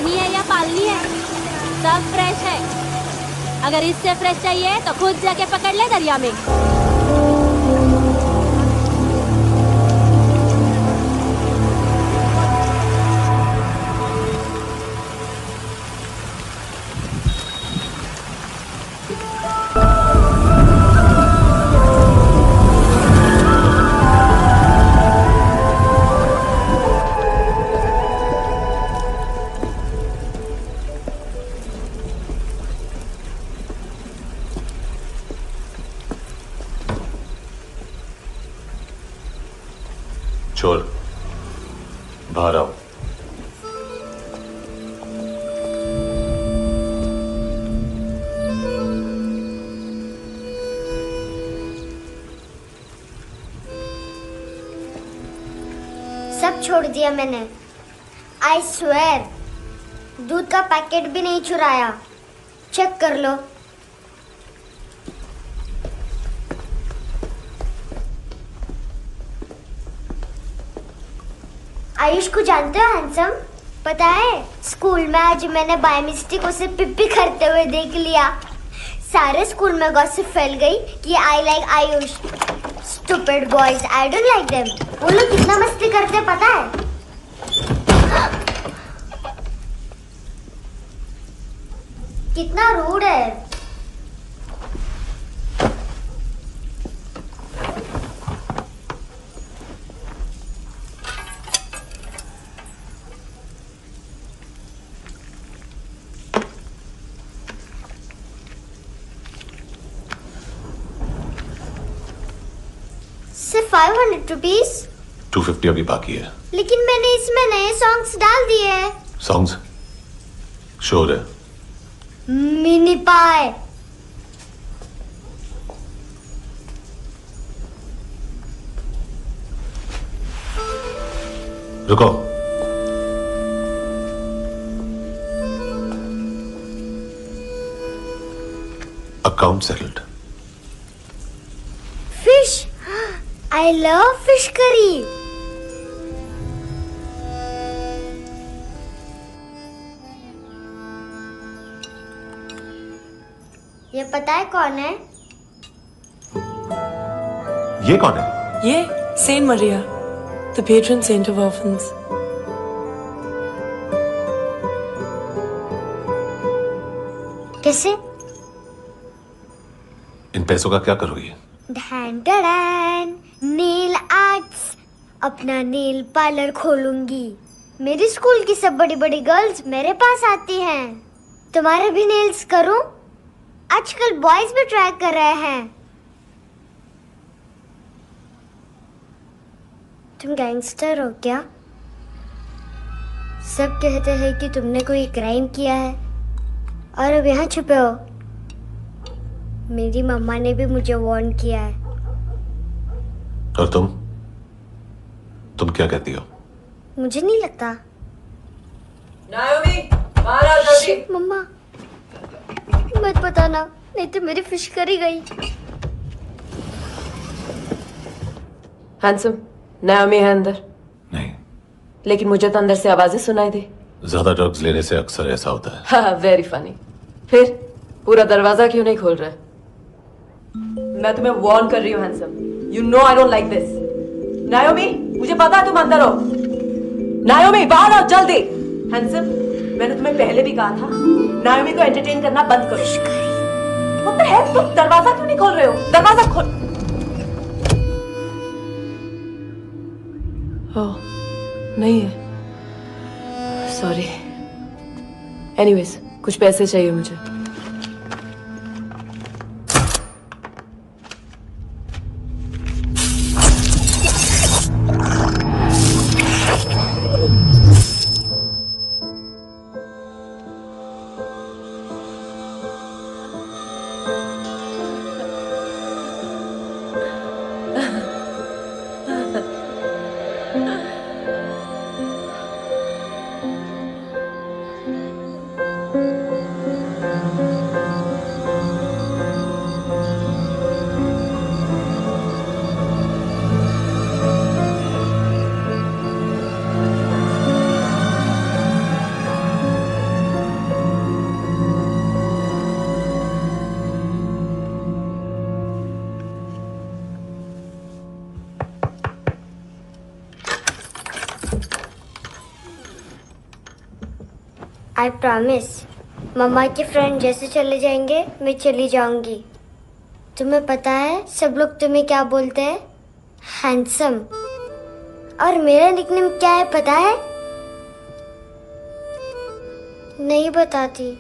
पानी है या पालनी है, सब फ्रेश है। अगर इससे फ्रेश चाहिए तो खुद जाके पकड़ ले दरिया में। चोर, बाहर आओ। सब छोड़ दिया मैंने। आई स्वेयर, दूध का पैकेट भी नहीं चुराया। चेक कर लो। आयुष को जानते हो हैंडसम? पता है, स्कूल में आज मैंने बाय मिस्टेक उसे पिप्पी करते हुए देख लिया। सारे स्कूल में गॉसिप फैल गई कि I like Ayush. Stupid boys, I don't like them. वो लोग कितना मस्ती करते पता है? कितना रूड है। सिर्फ 500 रुपीज। 250 अभी बाकी है। लेकिन मैंने इसमें नए सॉन्ग्स डाल दिए हैं। सॉन्ग्स? शोर है। मिनी पाए। रुको। Account settled. Fish, I love fish curry. ये पता है कौन है? ये कौन है? ये Saint Maria, the patron saint of orphans. कैसे? इन पैसों का क्या करोगी? ढैन ढैन, नेल आर्ट्स। अपना नेल पार्लर खोलूंगी। मेरी स्कूल की सब बड़ी बड़ी गर्ल्स मेरे पास आती हैं। तुम्हारे भी नेल्स करूं? आजकल बॉयज भी ट्राई कर रहे हैं। तुम गैंगस्टर हो क्या? सब कहते हैं कि तुमने कोई क्राइम किया है और अब यहाँ छुपे हो। मेरी मम्मा ने भी मुझे वार्न किया है। और तुम क्या कहती हो? मुझे नहीं लगता। नायोमी, बाहर आओ जल्दी। शिट, मम्मा मत बताना, नहीं तो मेरी फिश करी गई। हैंडसम, नायोमी है अंदर। नहीं। लेकिन मुझे तो अंदर से आवाजें सुनाई दी। ज्यादा ड्रग्स लेने से अक्सर ऐसा होता है। हाँ, वेरी फनी। फिर पूरा दरवाजा क्यों नहीं खोल रहे? मैं तुम्हें वार्न कर रही हूँ handsome. You know I don't like this. नायोमी, मुझे पता है तुम अंदर हो। नायोमी, बाहर आओ जल्दी। हैंडसम, मैंने तुम्हें पहले भी कहा था नायोमी को एंटरटेन करना बंद करो। What the hell? तुम दरवाजा क्यों नहीं खोल रहे हो? दरवाजा खोल। ओह, नहीं है। सॉरी। एनीवेज, कुछ पैसे चाहिए मुझे। I promise. मम्मा के फ्रेंड जैसे चले जाएंगे मैं चली जाऊंगी। तुम्हें पता है सब लोग तुम्हें क्या बोलते हैं? हैंडसम। और मेरा निकनेम क्या है पता है? नहीं बताती।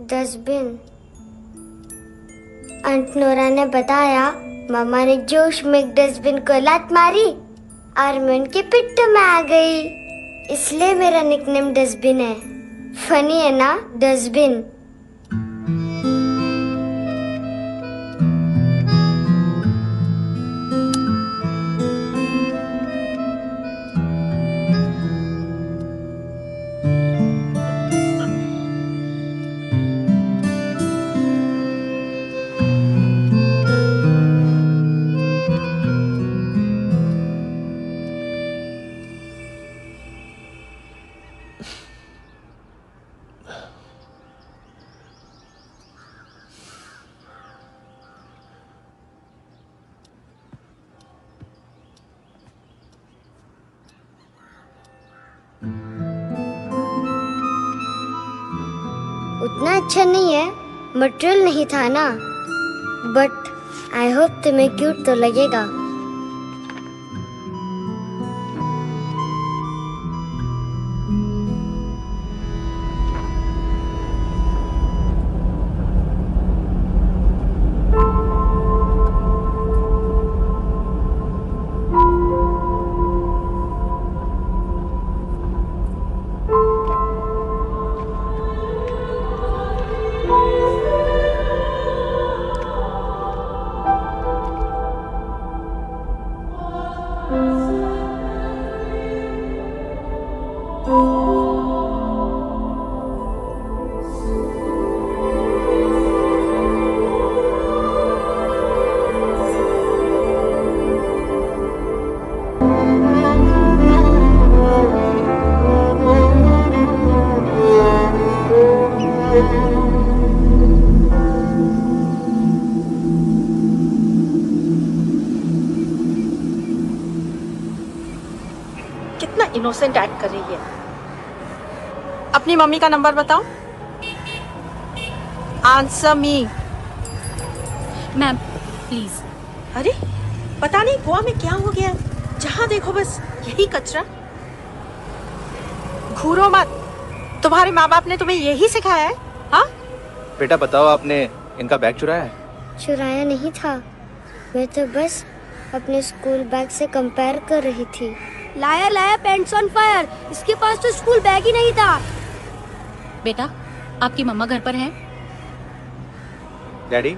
डस्टबिन। आंट नोरा ने बताया मामा ने जोश में एक डस्टबिन को लात मारी और मैं उनके पिट्ठू में आ गई, इसलिए मेरा निकनेम डस्टबिन है। फनी है ना डस्टबिन? उतना अच्छा नहीं है, मटेरियल नहीं था ना, बट आई होप तुम्हें क्यूट तो लगेगा। कितना इनोसेंट एक्ट कर रही है। अपनी मम्मी का नंबर बताओ। Answer me. Ma'am please. अरे पता नहीं गोवा में क्या हो गया, जहाँ देखो बस यही कचरा। घूरो मत, तुम्हारे माँ बाप ने तुम्हें यही सिखाया है? हाँ बेटा बताओ, आपने इनका बैग चुराया है? चुराया नहीं था, मैं तो बस अपने स्कूल बैग से कंपेयर कर रही थी। लाया लाया पैंट्स ऑन फायर, इसके पास तो स्कूल बैग ही नहीं था। बेटा आपकी मम्मा घर पर हैं? डैडी?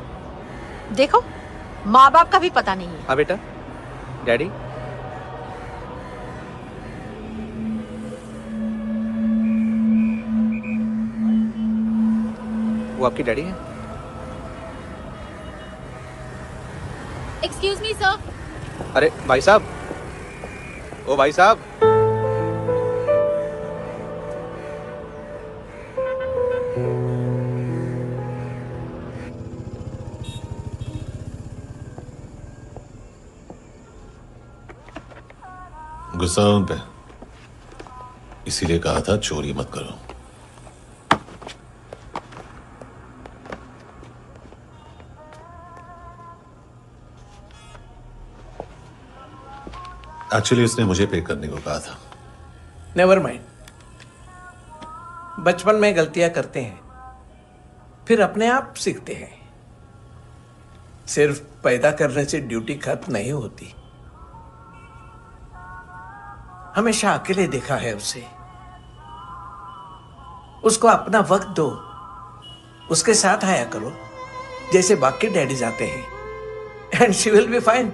देखो माँ बाप का भी पता नहीं है। हाँ बेटा। डैडी? वो आपकी डैडी है? Excuse me sir. अरे भाई साहब, ओ भाई साहब। गुस्सा उन पे, इसीलिए कहा था चोरी मत करो। एक्चुअली उसने मुझे पे करने को कहा था। नेवर माइंड, बचपन में गलतियां करते हैं, फिर अपने आप सीखते हैं। सिर्फ पैदा करने से ड्यूटी खत्म नहीं होती। हमेशा अकेले देखा है उसे। उसको अपना वक्त दो, उसके साथ आया करो जैसे बाकी डैडीज आते हैं, and she will be fine.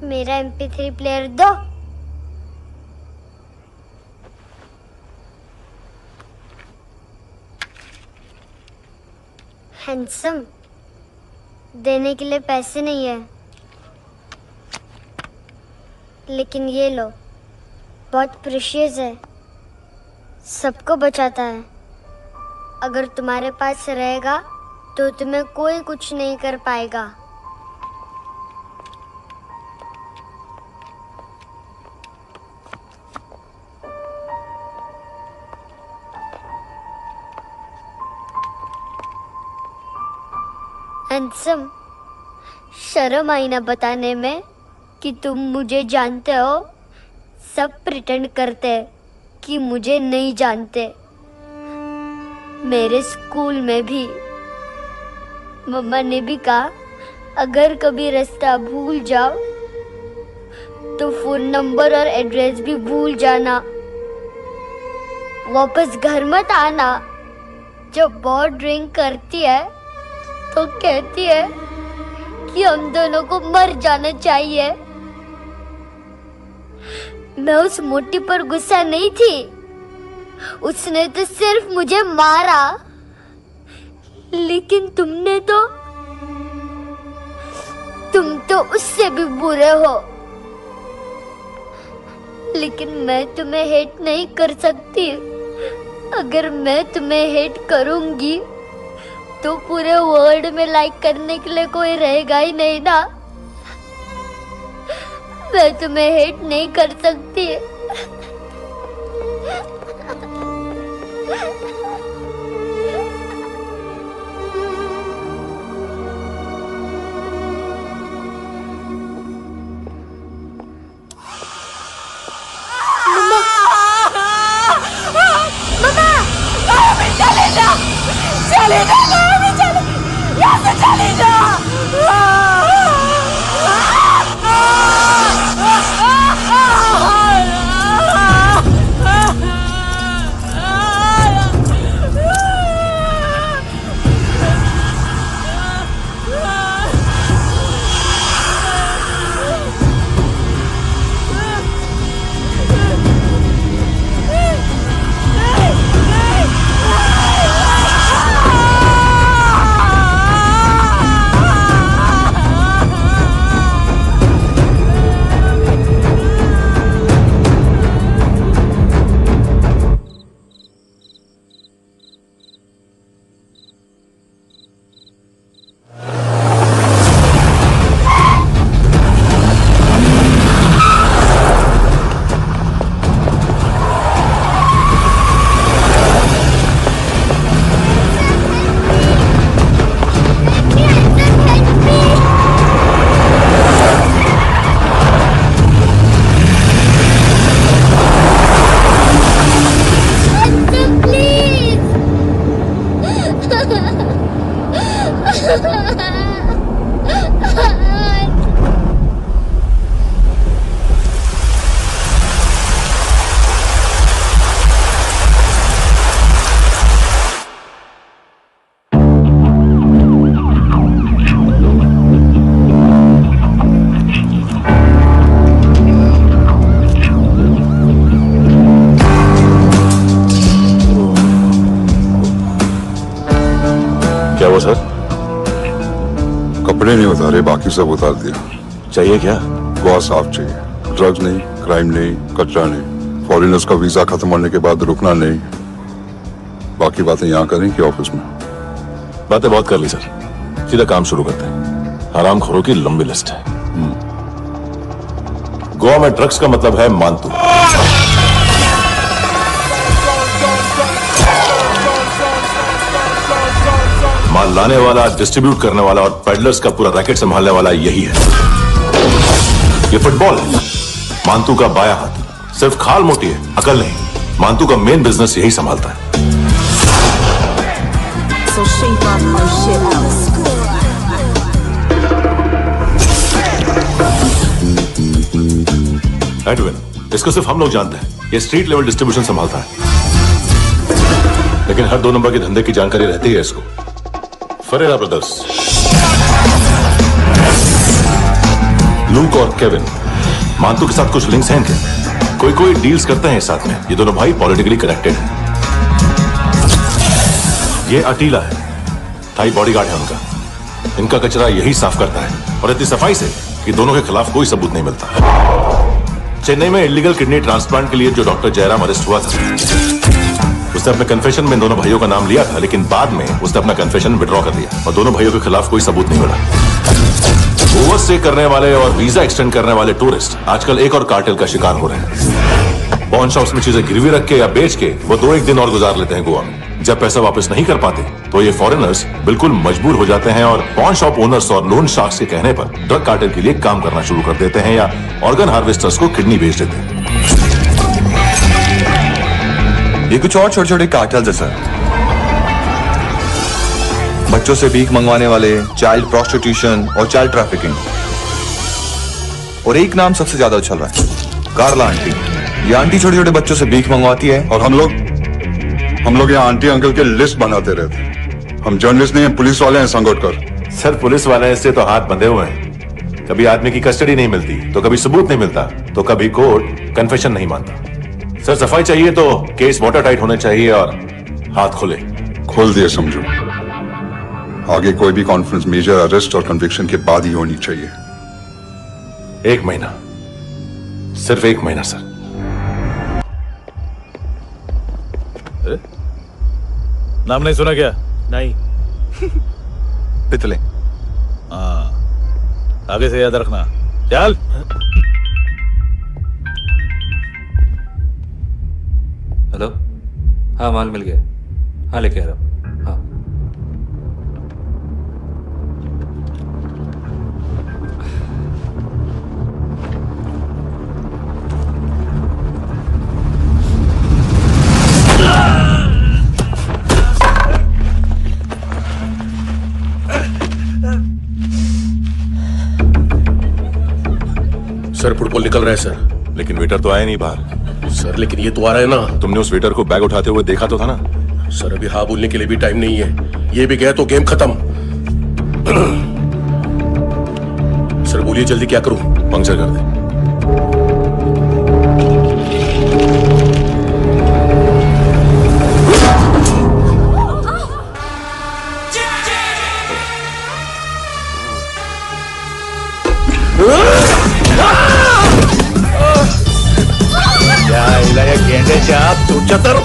मेरा MP3 प्लेयर दो। हैंडसम, देने के लिए पैसे नहीं है, लेकिन ये लो, बहुत प्रेशियस है, सबको बचाता है। अगर तुम्हारे पास रहेगा तो तुम्हें कोई कुछ नहीं कर पाएगा। हैंडसम, शर्म आई ना बताने में कि तुम मुझे जानते हो। सब प्रिटेंड करते हैं कि मुझे नहीं जानते। मेरे स्कूल में भी मम्मा ने भी कहा, अगर कभी रास्ता भूल जाओ तो फोन नंबर और एड्रेस भी भूल जाना, वापस घर मत आना। जब बहुत ड्रिंक करती है तो कहती है कि हम दोनों को मर जाना चाहिए। मैं उस मोटी पर गुस्सा नहीं थी, उसने तो सिर्फ मुझे मारा, लेकिन तुम तो उससे भी बुरे हो। लेकिन मैं तुम्हें हेट नहीं कर सकती। अगर मैं तुम्हें हेट करूंगी तो पूरे वर्ल्ड में लाइक करने के लिए कोई रहेगा ही नहीं ना। मैं तुम्हें हेट नहीं कर सकती। क्या हुआ सर? कपड़े नहीं उतारे, बाकी सब उतार दिया। चाहिए क्या? बहुत साफ चाहिए। ड्रग्स नहीं, क्राइम नहीं, कचरा नहीं, फॉरेनर्स का वीजा खत्म होने के बाद रुकना नहीं। बाकी बातें यहाँ करें कि ऑफिस में? बातें बहुत कर ली सर, सीधा काम शुरू करते हैं। हरामखोरों की लंबी लिस्ट है। गोवा में ड्रग्स का मतलब है मानतू। माल लाने वाला, डिस्ट्रीब्यूट करने वाला और पेडलर्स का पूरा रैकेट संभालने वाला यही है। ये फुटबॉल है, मानतू का बाया हाथ। सिर्फ खाल मोटी है, अकल नहीं। मानतू का मेन बिजनेस यही संभालता है। So shape up my shit out. Edwin, इसको सिर्फ हम लोग जानते हैं। ये स्ट्रीट लेवल डिस्ट्रीब्यूशन संभालता है, लेकिन हर 2 नंबर के धंधे की जानकारी रहती है इसको। फरेरा ब्रदर्स, लूक और केविन, मानतू के साथ कुछ लिंक्स हैं इनके। कोई डील्स करते हैं साथ में। ये दोनों भाई पॉलिटिकली कनेक्टेड हैं। ये अटीला है, थाई बॉडीगार्ड है उनका। इनका कचरा यही साफ करता है और इतनी सफाई से कि दोनों के खिलाफ कोई सबूत नहीं मिलता। चेन्नई में इलीगल किडनी ट्रांसप्लांट के लिए जो डॉक्टर जयराम अरेस्ट हुआ था, उसने अपने कन्फेशन में दोनों भाइयों का नाम लिया था, लेकिन बाद में उसने अपना कन्फेशन विड्रॉ कर दिया और दोनों भाइयों के खिलाफ कोई सबूत नहीं मिला। ओवरस्टे करने वाले और वीजा एक्सटेंड करने वाले टूरिस्ट आजकल एक और कार्टेल का शिकार हो रहे हैं। पॉन शॉप्स में चीजें गिरवी रख के या बेच के वो 2-1 दिन और गुजार लेते हैं गोवा में। जब पैसा वापस नहीं कर पाते तो ये फॉरेनर्स बिल्कुल मजबूर हो जाते हैं और पॉन शॉप ओनर्स और लोन शार्क्स के कहने पर ड्रग कार्टेल के लिए काम करना शुरू कर देते हैं या ऑर्गन हार्वेस्टर्स को किडनी बेच देते हैं। ये कुछ और छोटे छोटे कार्टेल्स है सर। बच्चों से भीख मंगवाने वाले, चाइल्ड प्रोस्टिट्यूशन और चाइल्ड ट्रैफिकिंग। और एक नाम सबसे ज्यादा उछल रहा है, कार्ला आंटी। ये आंटी छोटे छोटे बच्चों से भीख मंगवाती है और हम लोग यहाँ आंटी अंकल के लिस्ट बनाते रहते। हम जर्नलिस्ट नहीं है, पुलिस वाले हैं संगोटकर। सर पुलिस वाले से तो हाथ बंधे हुए हैं। कभी आदमी की कस्टडी नहीं मिलती तो कभी सबूत नहीं मिलता तो कभी कोर्ट कन्फेशन नहीं मानता। सर सफाई चाहिए तो केस वाटर टाइट होने चाहिए और हाथ खुले। खोल दिए समझो। आगे कोई भी कॉन्फ्रेंस मेजर अरेस्ट और कन्विक्शन के बाद ही होनी चाहिए। 1 महीना, सिर्फ 1 महीना सर। नाम नहीं सुना क्या? नहीं। पितले। हाँ, आगे से याद रखना। चल। हेलो, हाँ माल मिल गया। हाँ लेके आ रहा हूँ। हाँ सर फुटबॉल निकल रहा है सर। लेकिन वेटर तो आया नहीं बाहर। सर लेकिन ये तो आ रहा है ना। तुमने उस वेटर को बैग उठाते हुए देखा तो था ना। सर अभी हाँ बोलने के लिए भी टाइम नहीं है। ये भी गया तो गेम खत्म। सर बोलिए जल्दी क्या करूं? पंक्चर कर दे। गेंडे चाप तुझ्या तर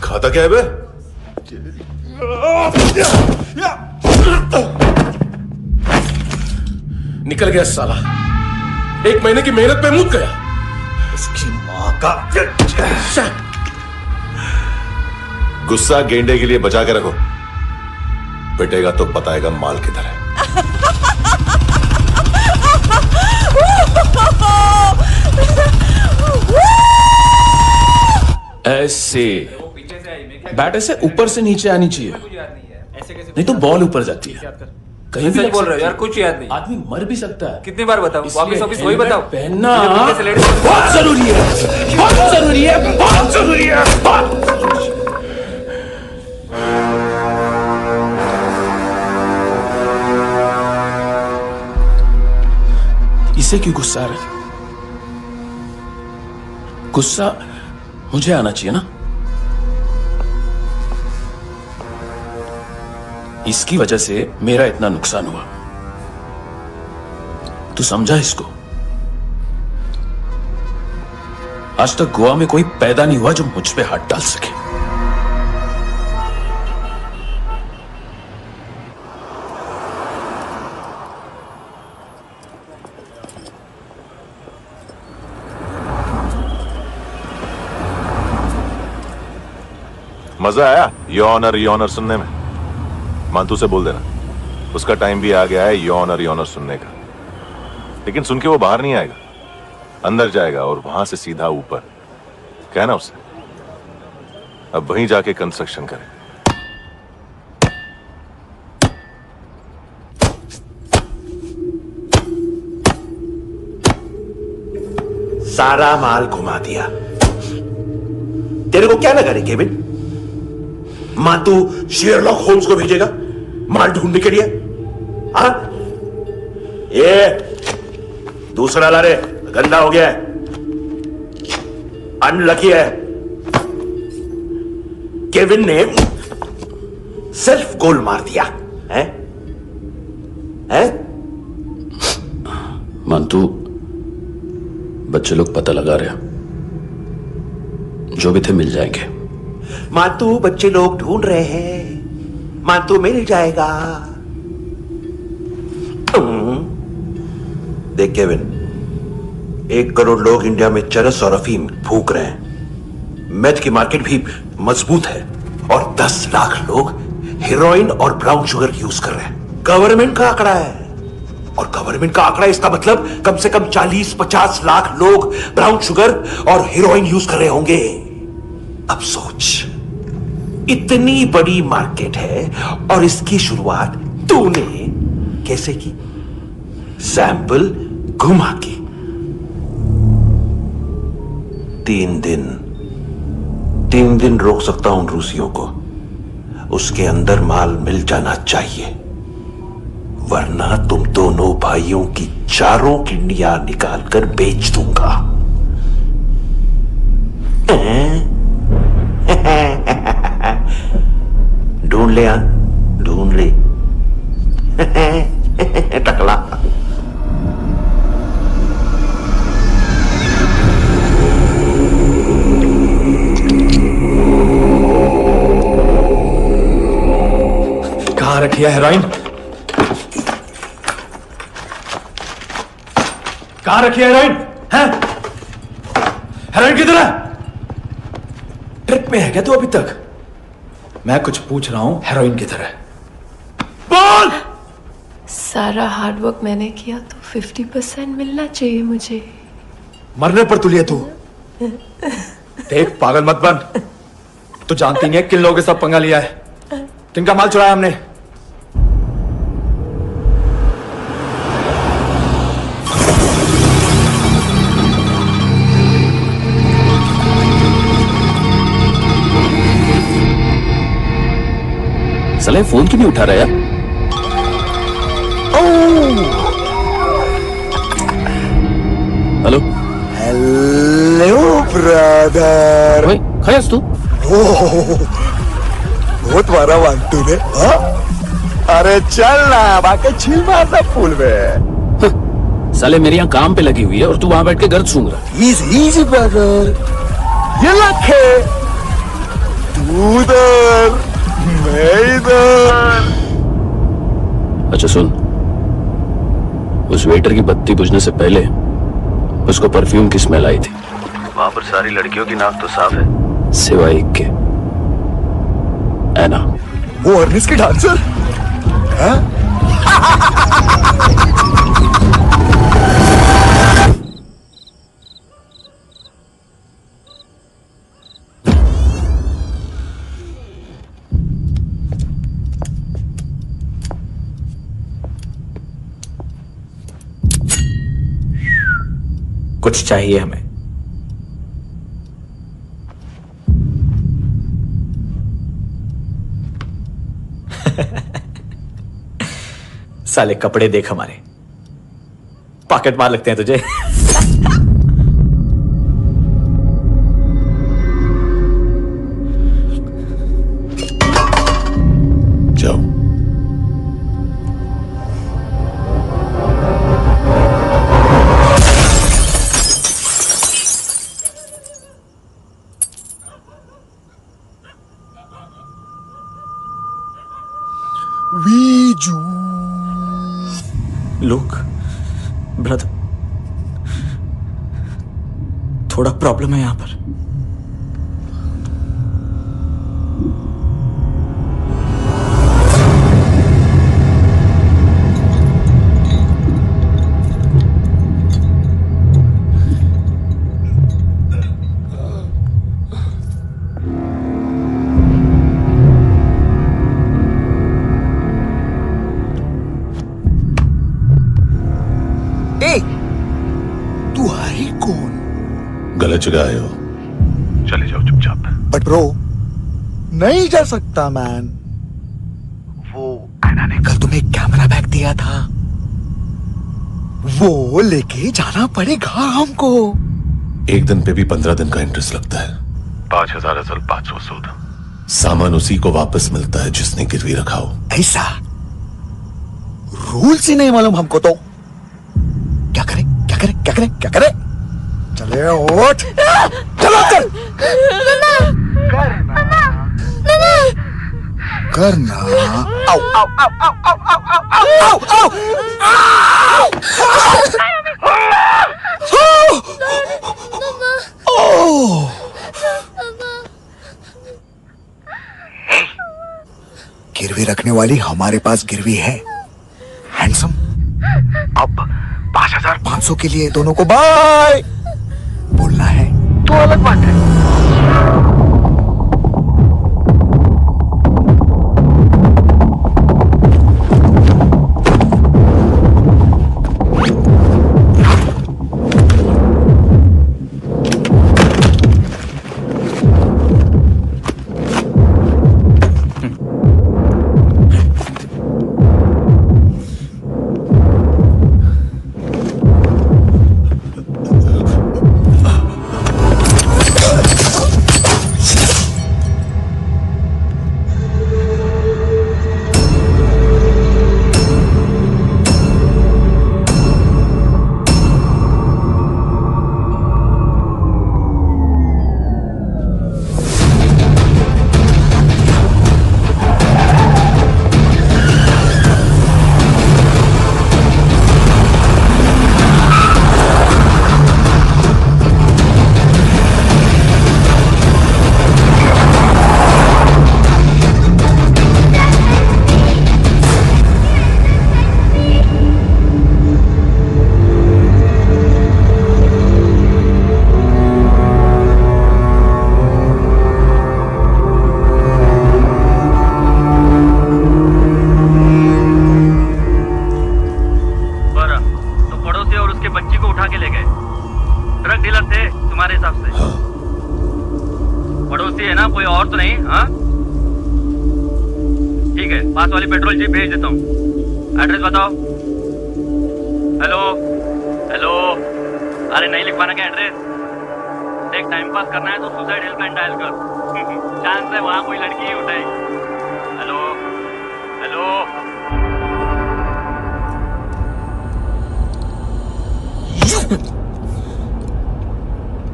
खाता क्या है बे? निकल गया साला। 1 महीने की मेहनत पे मुक गया। उसकी माँ का। गुस्सा गेंडे के लिए बचा के रखो, पिटेगा तो बताएगा माल किधर है। ऐसे बैट ऐसे ऊपर से नीचे आनी चाहिए, नहीं तो बॉल ऊपर जाती है। कहीं भी बोल रहे हो यार, कुछ याद नहीं। आदमी मर भी सकता है। कितनी बार बताऊं? वापिस वही बताओ। पहनना बहुत जरूरी है, बहुत जरूरी है, बहुत जरूरी है। इसे क्यों गुस्सा आ रहा है? गुस्सा मुझे आना चाहिए ना। इसकी वजह से मेरा इतना नुकसान हुआ। तू समझा इसको? आज तक गोवा में कोई पैदा नहीं हुआ जो मुझ पे हाथ डाल सके। मजा आया योर ऑनर सुनने में? मानतू से बोल देना उसका टाइम भी आ गया है योर ऑनर सुनने का। लेकिन सुन के वो बाहर नहीं आएगा, अंदर जाएगा और वहां से सीधा ऊपर। कहना उसे अब वहीं जाके कंस्ट्रक्शन करे। सारा माल घुमा दिया। तेरे को क्या लगा रे केविन, मां तू शेरलॉक होम्स को भेजेगा माल ढूंढने के लिए? हाँ, ये दूसरा ला रे, गंदा हो गया है, अनलकी है। केविन ने सेल्फ गोल मार दिया है? मानतू, बच्चे लोग पता लगा रहे हैं, जो भी थे मिल जाएंगे। मानतू, बच्चे लोग ढूंढ रहे हैं, मानतू मिल जाएगा। देख केविन, 1 करोड़ लोग इंडिया में चरस और अफीम फूक रहे हैं, मेथ की मार्केट भी मजबूत है, और 10 लाख लोग हेरोइन और ब्राउन शुगर यूज कर रहे हैं। गवर्नमेंट का आंकड़ा है, और गवर्नमेंट का आंकड़ा, इसका मतलब कम से कम 40-50 लाख लोग ब्राउन शुगर और हेरोइन यूज कर रहे होंगे। अब सोच, इतनी बड़ी मार्केट है और इसकी शुरुआत तूने कैसे की? सैंपल घुमा के। 3 दिन रोक सकता हूं रूसियों को, उसके अंदर माल मिल जाना चाहिए, वरना तुम दोनों भाइयों की चारों किडनियां निकालकर बेच दूंगा। ढूंढ ले, ढूंढ ले टकला। कहां रखी है हेरोइन? कहां रखी है हेरोइन? हेरोइन किधर है? ट्रिप में है क्या तू अभी तक? मैं कुछ पूछ रहा हूं, हेरोइन किधर है? बोल! सारा हार्डवर्क मैंने किया तो 50% मिलना चाहिए मुझे। मरने पर तुलिए तू। देख, पागल मत बन। तू जानती नहीं है किन लोगों के साथ पंगा लिया है, किनका माल चुराया हमने। साले फोन क्यों नहीं उठा रहा यार? Hello hello brother. खयास तू? बहुत मारा वांटू ने। अरे चल ना, बाकी छील मारना फूल में। साले मेरी यहाँ काम पे लगी हुई है और तू वहां बैठ के गर्द सूंघ रहा। इजी ब्रदर, ये लखे तू उधर, मैं इधर। अच्छा सुन, उस वेटर की बत्ती बुझने से पहले उसको परफ्यूम की स्मेल आई थी। वहां पर सारी लड़कियों की नाक तो साफ है, सिवाय एक के, एना। वो अर्निस की डांसर? कुछ चाहिए हमें। साले कपड़े देख हमारे, पॉकेट मार लगते हैं तुझे। जाओ। वीजू। लोग, ब्रदर, थोड़ा प्रॉब्लम है यहां पर। तू है कौन? गलत जगह आए हो, चले जाओ चुपचाप। बट ब्रो नहीं जा सकता मैन। वो एना ने कल तुम्हें कैमरा बैग दिया था, वो लेके जाना पड़ेगा हमको। एक दिन पे भी 15 दिन का इंटरेस्ट लगता है। 5,000 असल 500 सूद। सामान उसी को वापस मिलता है जिसने गिरवी रखा हो। ऐसा रूल्स ही नहीं मालूम हमको तो। क्या करें क्या करें क्या करें क्या करें? चले उठ, चलो कर करना। आओ आओ आओ आओ आओ आओ आओ आओ। गिरवी रखने वाली हमारे पास गिरवी है हैंडसम। अब 5,500 के लिए दोनों को बाय बोलना है तो अलग बात है।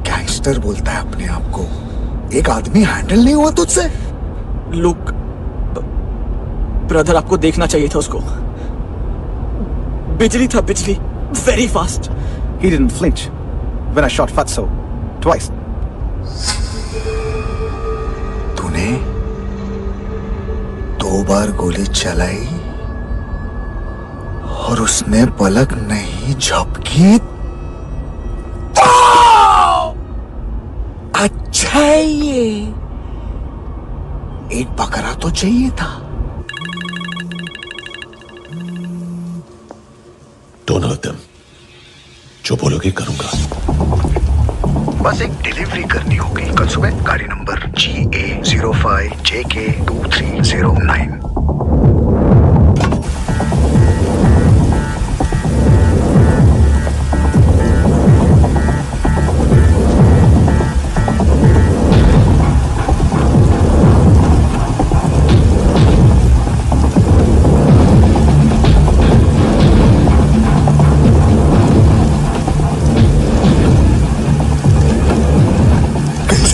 गैंगस्टर बोलता है अपने आप को। एक आदमी हैंडल नहीं हुआ तुझसे? लुक ब्रदर, आपको देखना चाहिए था उसको। बिजली था, बिजली, very fast. He didn't flinch when I shot Fatso twice. तूने 2 बार गोली चलाई और उसने पलक नहीं झपकी। अच्छा है ये, एक बकरा तो चाहिए था। Don't hurt them. जो बोलोगे करूंगा। बस एक डिलीवरी करनी होगी कल सुबह। गाड़ी नंबर GA05JK2309।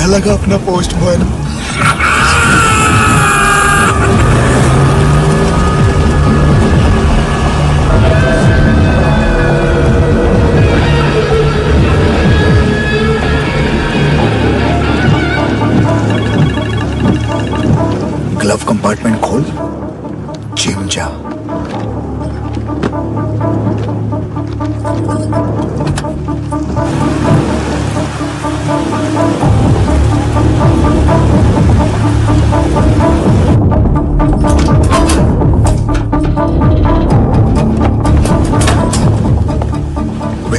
लगा अपना पोस्टमैन? ग्लव कंपार्टमेंट खोल, जिम जा।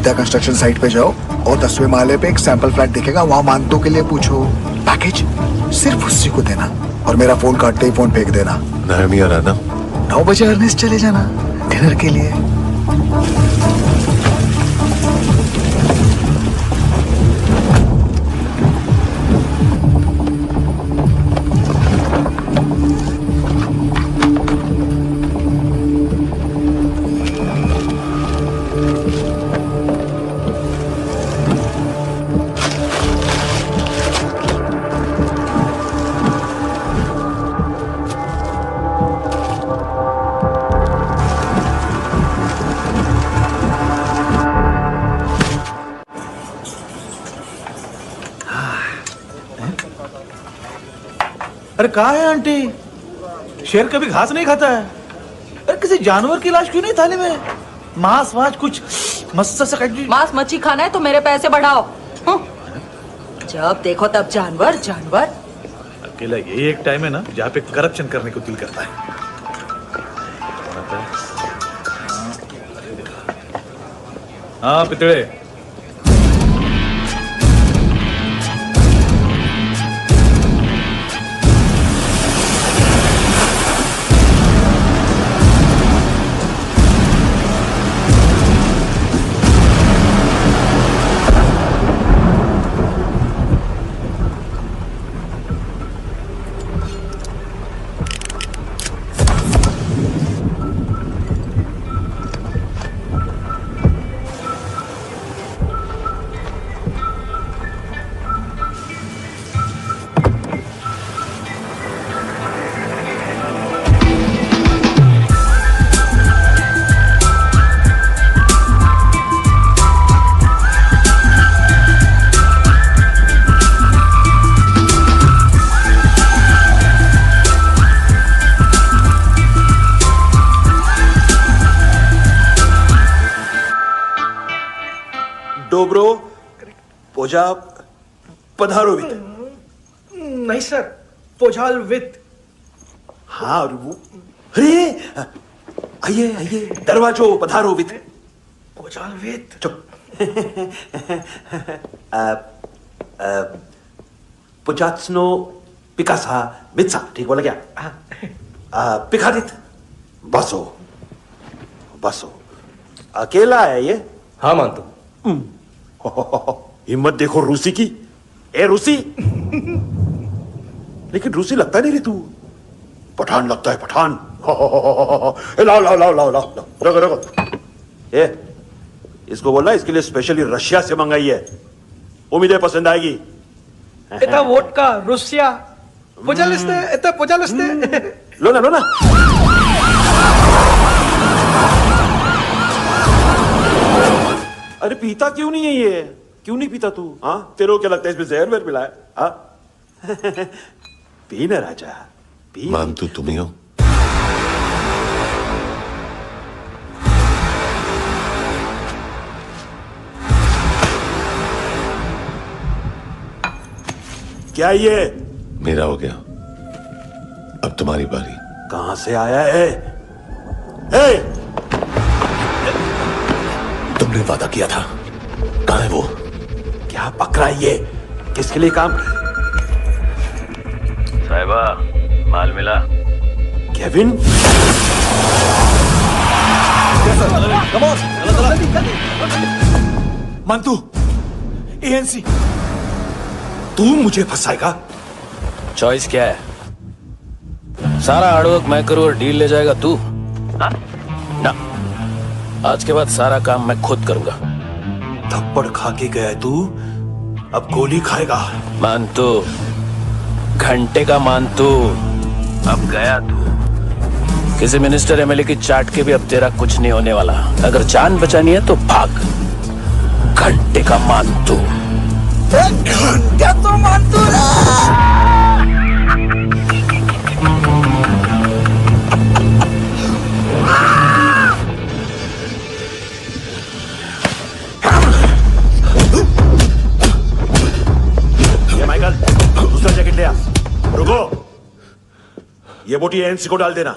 सीधा कंस्ट्रक्शन साइट पे जाओ और 10वें माले पे एक सैंपल फ्लैट दिखेगा, वहां मानतो के लिए पूछो। पैकेज सिर्फ उसी को देना और मेरा फोन काटते ही फोन फेंक देना। नायमी आ रहा ना? 9 बजे अर्नेस्ट चले जाना डिनर के लिए। अरे कहाँ है आंटी? शेर कभी घास नहीं खाता है। अरे किसी जानवर की लाश क्यों नहीं थाली में? मांस वास कुछ मस्त सा मांस मच्छी खाना है तो मेरे पैसे बढ़ाओ। जब देखो तब जानवर जानवर। अकेला यही एक टाइम है ना जहाँ पे करप्शन करने को दिल करता है। हाँ पितड़े, डोब्रो पोजा पधारोवित। नहीं सर, पोझाल विथ। हाँ अरे आइए आइए, दरवाजो पधारोवित। पोझाल विथ। चुप। पुजात्सनो पिकासा मित्सा, ठीक बोला क्या? पिकादित बसो बसो। अकेला है ये? हाँ मानतो। हिम्मत देखो रूसी की। ए रूसी, लेकिन रूसी लगता नहीं रे तू, पठान लगता है पठान। लाओ लाओ लाओ लाओ लाओ, रखो रखो। ए इसको बोलना इसके लिए स्पेशली रशिया से मंगाई है, उम्मीद है पसंद आएगी। इतना वोडका रुसिया पोझालिस्ते, इतना पोझालिस्ते। लो ना लो ना। अरे पीता क्यों नहीं है ये? क्यों नहीं पीता तू? हाँ तेरे को क्या लगता है इसमें जहर वहर मिला है? हाँ पी ना राजा पी। मानतू तुम ही हो? क्या ये? मेरा हो गया, अब तुम्हारी बारी। कहां से आया है? ए! तुमने वादा किया था, कहां है वो? क्या पकड़ा ये? किसके लिए काम? साहिबा माल मिला? केविन? मानतू, एएनसी। तू मुझे फंसाएगा? चॉइस क्या है? सारा हार्डवर्क मैं करूं और डील ले जाएगा तू? ना, आज के बाद सारा काम मैं खुद करूंगा। थप्पड़ खा के गया तू, अब गोली खाएगा। मानतू, घंटे का मानतू, अब गया तू। किसी मिनिस्टर एमएलए की चाट के भी अब तेरा कुछ नहीं होने वाला। अगर जान बचानी है तो भाग। घंटे का मानतू। घंटा तो मानतू माइकल, दूसरा जैकेट ले आ। रुको, ये बोटी एएनसी को डाल देना।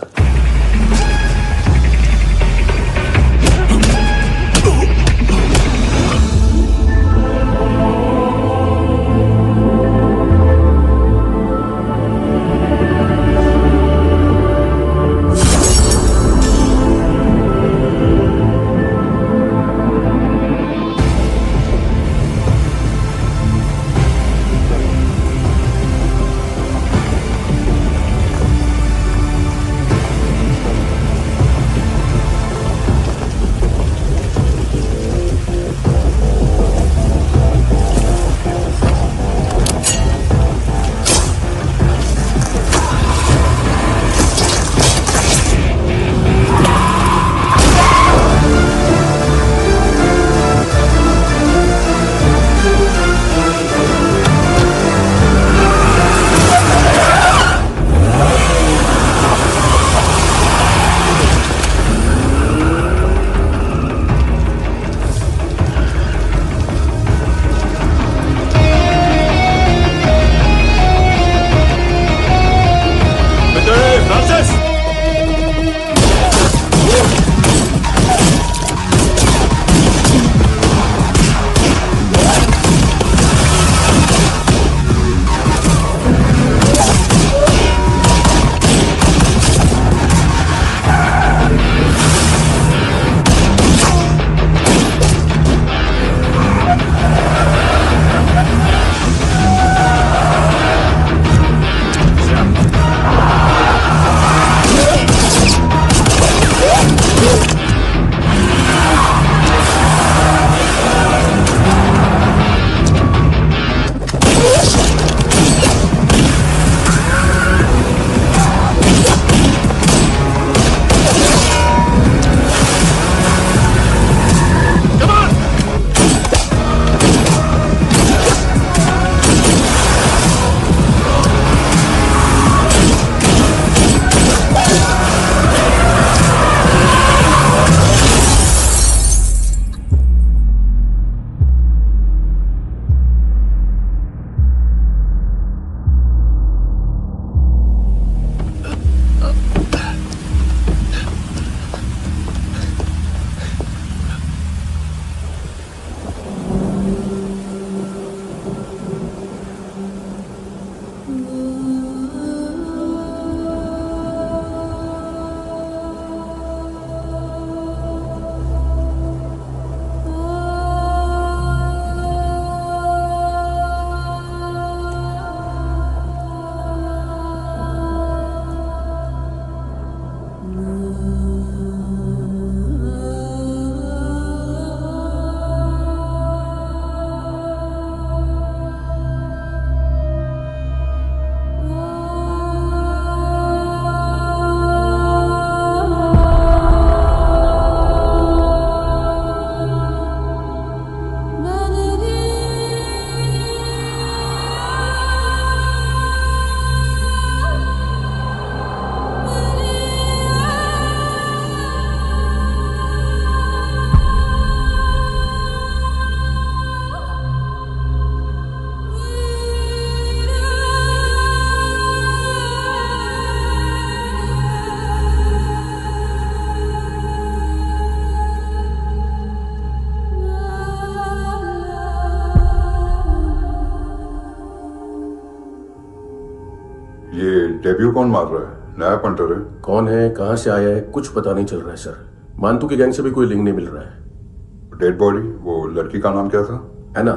डेब्यू कौन मार रहा है? नया पंटर है। कौन है, कहां से आया है, कुछ पता नहीं चल रहा है सर। मानतू की गैंग से भी कोई लिंक नहीं मिल रहा है। डेड बॉडी, वो लड़की का नाम क्या था? है ना,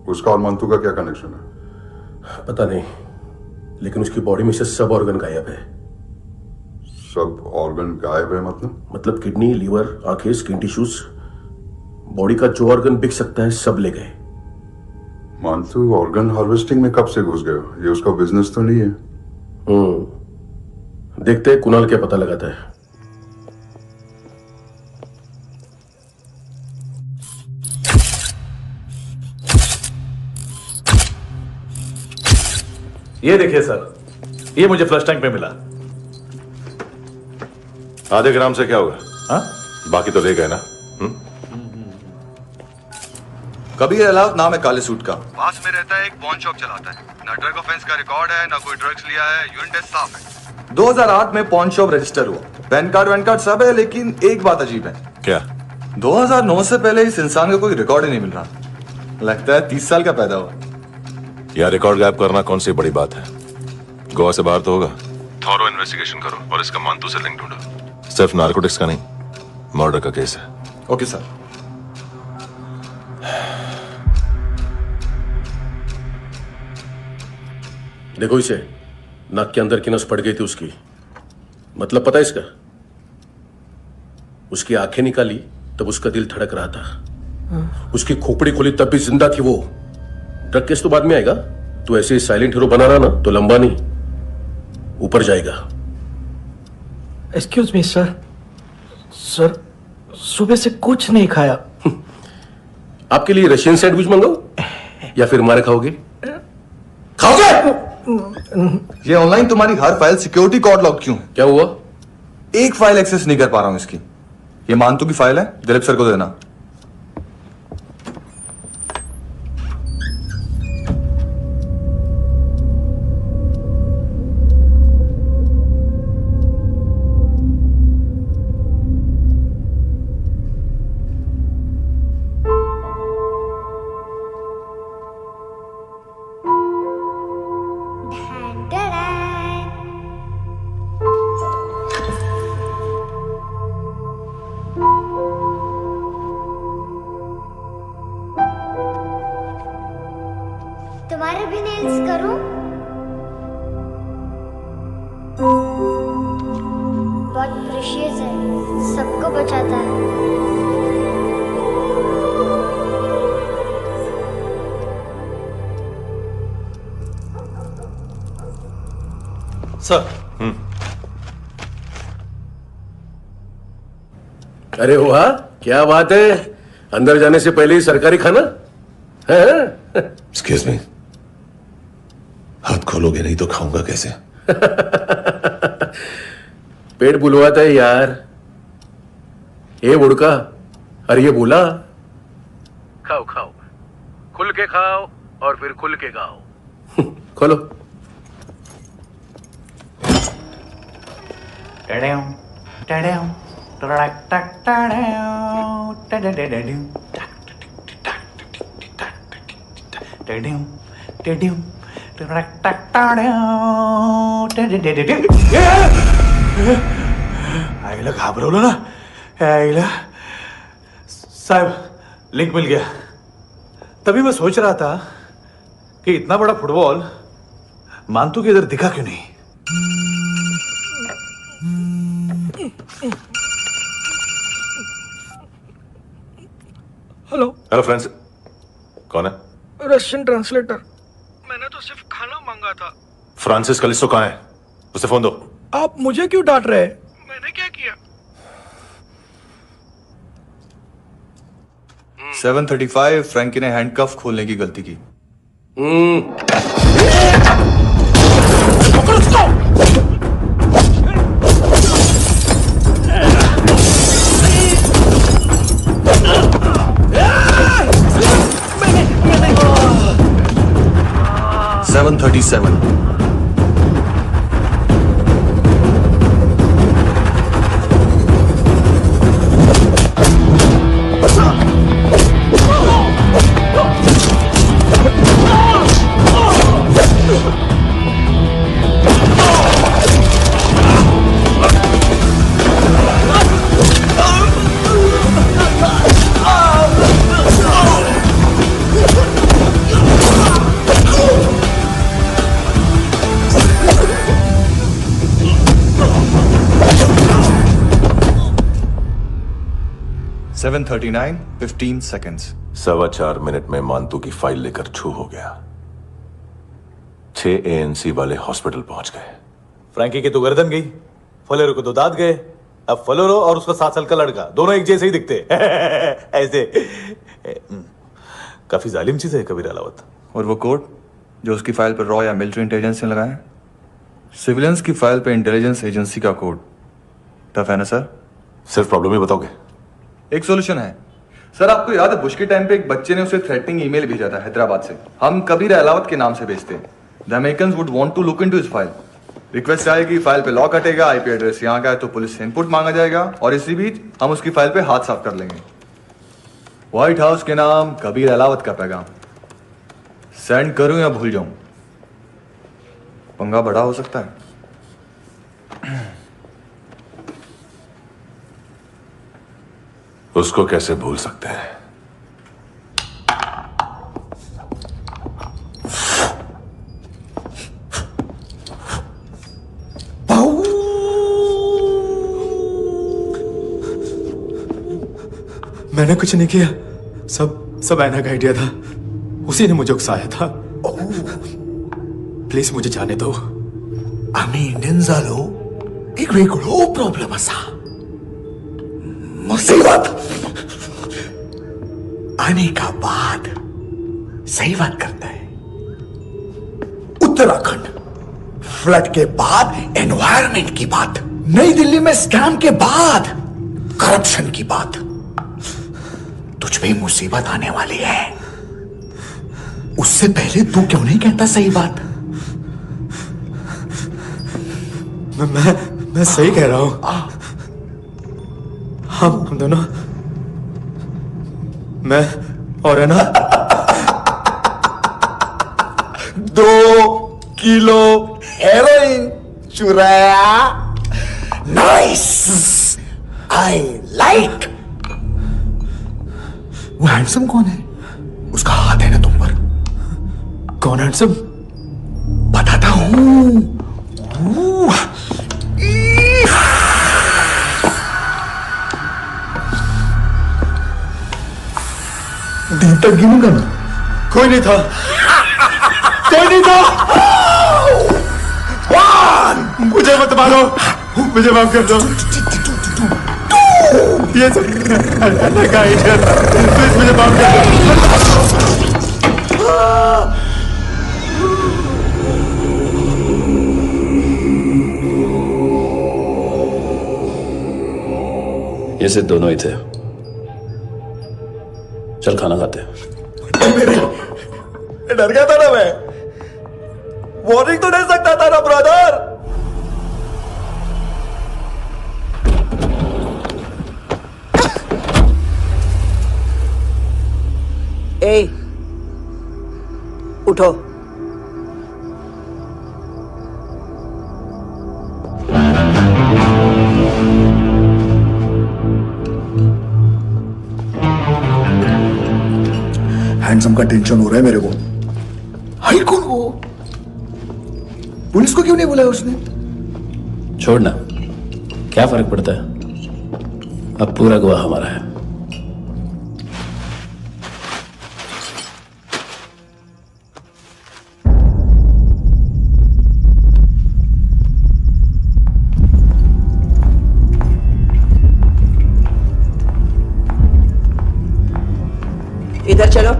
उसका और मानतू का क्या कनेक्शन है? पता नहीं, लेकिन उसकी बॉडी में से सब ऑर्गन गायब है। सब ऑर्गन गायब है मतलब किडनी, लीवर, आंखें, स्किन टिश्यूज, बॉडी का जो ऑर्गन बिक सकता है सब ले गए। मानतू ऑर्गन हार्वेस्टिंग में कब से घुस गए? ये उसका बिजनेस तो नहीं है? देखते हैं कुणाल क्या पता लगाता है। ये देखिए सर, ये मुझे फ्लश टैंक पे मिला। आधे ग्राम से क्या होगा? हाँ? बाकी तो ले गए ना? कबीर अलाउद्दीन नाम है काले सूट का, पास में रहता है, एक पॉन शॉप चलाता है। ना ड्रग ऑफेंस का रिकॉर्ड है, ना कोई ड्रग्स लिया है, यूरिन टेस्ट साफ है। 2008 में पॉन शॉप रजिस्टर हुआ, पैन कार्ड सब है, लेकिन एक बात अजीब है। क्या? 2009 से पहले इस इंसान का कोई रिकॉर्ड ही नहीं मिल रहा। लगता है 30 साल का पैदा हुआ। यार रिकॉर्ड गायब करना कौन सी बड़ी बात है? गोवा से बाहर तो होगा। थॉरो इन्वेस्टिगेशन करो और इसका मानतू से लिंक ढूंढो। सिर्फ नारकोटिक्स का नहीं, मर्डर का केस है। Okay sir. देखो इसे, नाक के अंदर की नस पड़ गई थी उसकी। मतलब पता है इसका? उसकी आंखें निकाली तब उसका दिल धड़क रहा था। उसकी खोपड़ी खोली तब भी जिंदा थी वो। ड्रग केस तो बाद में आएगा। तो ऐसे साइलेंट हीरो बना रहा ना तो लंबा नहीं, ऊपर जाएगा। एक्सक्यूज मी सर, सर सुबह से कुछ नहीं खाया। आपके लिए रशियन सैंडविच मंगाओ या फिर मारे खाओगे? खाओगे? ये ऑनलाइन तुम्हारी हर फाइल सिक्योरिटी कोड लॉक क्यों है? क्या हुआ? एक फाइल एक्सेस नहीं कर पा रहा हूं इसकी। ये मानतू की फाइल है, दिलीप सर को देना। तुम्हारे भी नेल्स करूं? बहुत प्रेशियस है, सबको बचाता है। सर। अरे वाह, क्या बात है। अंदर जाने से पहले ही सरकारी खाना है? एक्सक्यूज मी, हाथ खोलोगे नहीं तो खाऊंगा कैसे? पेट बुलवाता है यार। ये बुड़का, अरे ये बोला। खाओ खाओ, खुल के खाओ और फिर खुल के गाओ। खोलो। आईला घाबरवलं ना। आईला साहब लिंक मिल गया। तभी मैं सोच रहा था कि इतना बड़ा फुटबॉल मानतू के इधर दिखा क्यों नहीं। हेलो हेलो फ्रेंड्स, कौन है? Russian translator. मैंने तो सिर्फ खाना मांगा था। फ्रांसिस कलिस्टो कहाँ है? उसे फोन दो। आप मुझे क्यों डांट रहे हैं? मैंने क्या किया? 735 फ्रैंकी ने हैंडकफ खोलने की गलती की। Seven 37 Oh! 7:39, 15 seconds. 4.25 मिनट में मानतू की फाइल लेकर छू हो गया। 6 ANC वाले हॉस्पिटल पहुंच गए। फ्रैंकी की तो गर्दन गई, फलेरो को तो दांत गए। अब फलेरो और उसका 7 साल का लड़का दोनों एक जैसे ही दिखते ऐसे। काफी जालिम चीज है कबीर अलावत। और वो कोड जो उसकी फाइल पर रॉ या मिलिट्री इंटेलिजेंस ने लगाया, सिविलियंस की फाइल पे इंटेलिजेंस एजेंसी का कोड। टफ है ना सर? सिर्फ प्रॉब्लम ही बताओगे? एक सॉल्यूशन है सर। आपको याद है बुश के टाइम पे एक बच्चे ने उसे थ्रेटनिंग ईमेल भेजा था हैदराबाद से। हम कबीर अलावत के नाम से भेजते हैं। The Americans would want to look into his file. Request आएगी, फाइल पे लॉक हटेगा, आईपी एड्रेस यहाँ का है तो पुलिस से इनपुट मांगा जाएगा और इसी बीच हम उसकी फाइल पे हाथ साफ कर लेंगे। व्हाइट हाउस के नाम कबीर अलावत का पैगाम। सेंड करूं या भूल जाऊं? पंगा बड़ा हो सकता है। उसको कैसे भूल सकते हैं? मैंने कुछ नहीं किया, सब ऐना का आइडिया था। उसी ने मुझे उकसाया था। प्लीज मुझे जाने दो। आम्ही इंडियन झालो एक वेगळो प्रॉब्लेम असा, मुसीबत आने का बाद। सही बात करता है। उत्तराखंड फ्लड के बाद एनवायरनमेंट की बात, नई दिल्ली में स्कैम के बाद करप्शन की बात। तुझ पे मुसीबत आने वाली है, उससे पहले तू क्यों नहीं कहता सही बात? मैं सही कह रहा हूं। हम दोनों, मैं और है ना 2 किलो हेरोइन चुराया। Nice, I like. वो हैंडसम कौन है? उसका हाथ है ना तुम पर। कौन हैंडसम? बताता हूं। दिन तक गिनूंगा ना। कोई नहीं था, कोई नहीं था। मुझे मत मारो, मुझे माफ कर दो। ये सब अल्लाह का आइडिया था। प्लीज मुझे माफ कर दो। ये सिर्फ दोनों ही थे। चल खाना खाते हैं। डर गया था ना मैं। वार्निंग तो दे सकता था ना ब्रदर। ए, उठो। हैंडसम का टेंशन हो रहा है मेरे को। हाई कौन वो? पुलिस को क्यों नहीं बुलाया उसने? छोड़ना, क्या फर्क पड़ता है? अब पूरा गवाह हमारा है। इधर चलो।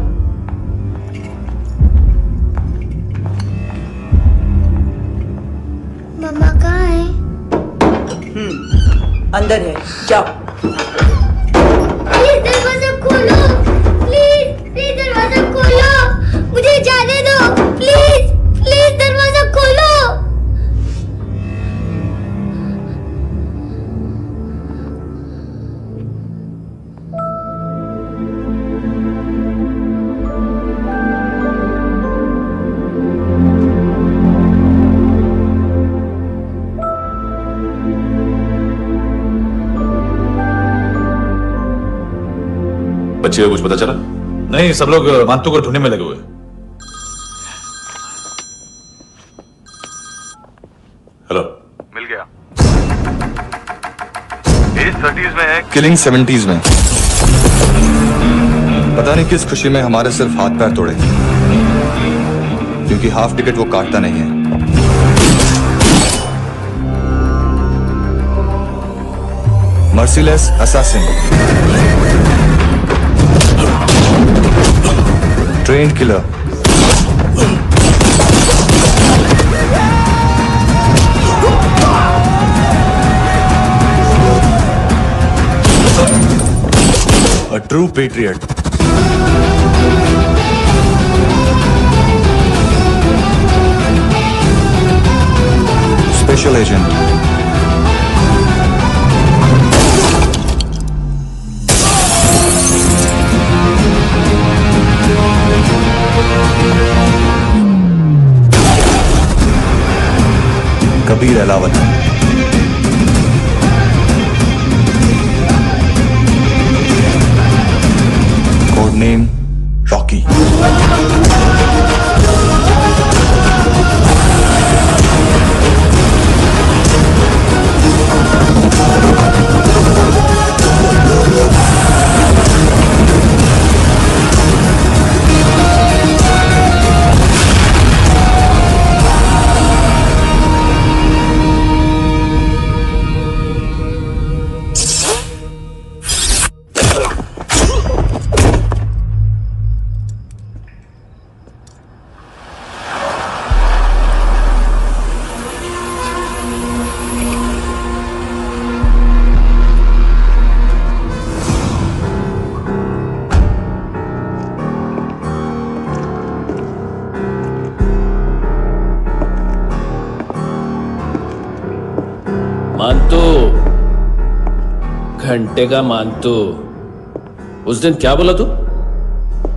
मम्मा कहाँ है? अंदर है, जाओ। प्लीज दरवाजा खोलो, प्लीज दरवाजा खोलो, मुझे जाने दो। प्लीज दरवाजा खोलो। बच्चे को कुछ पता चला? नहीं, सब लोग मानतू को ढूंढने में लगे हुए। हेलो, मिल गया। एज 30s में है, किलिंग 70s में। पता नहीं किस खुशी में हमारे सिर्फ हाथ पैर तोड़े, क्योंकि हाफ टिकट वो काटता नहीं है। Merciless assassin, trained killer, a true patriot. Special agent. Kabir Alawat. Code name Rocky. मानतो, घंटे का मानतो, उस दिन क्या बोला तू?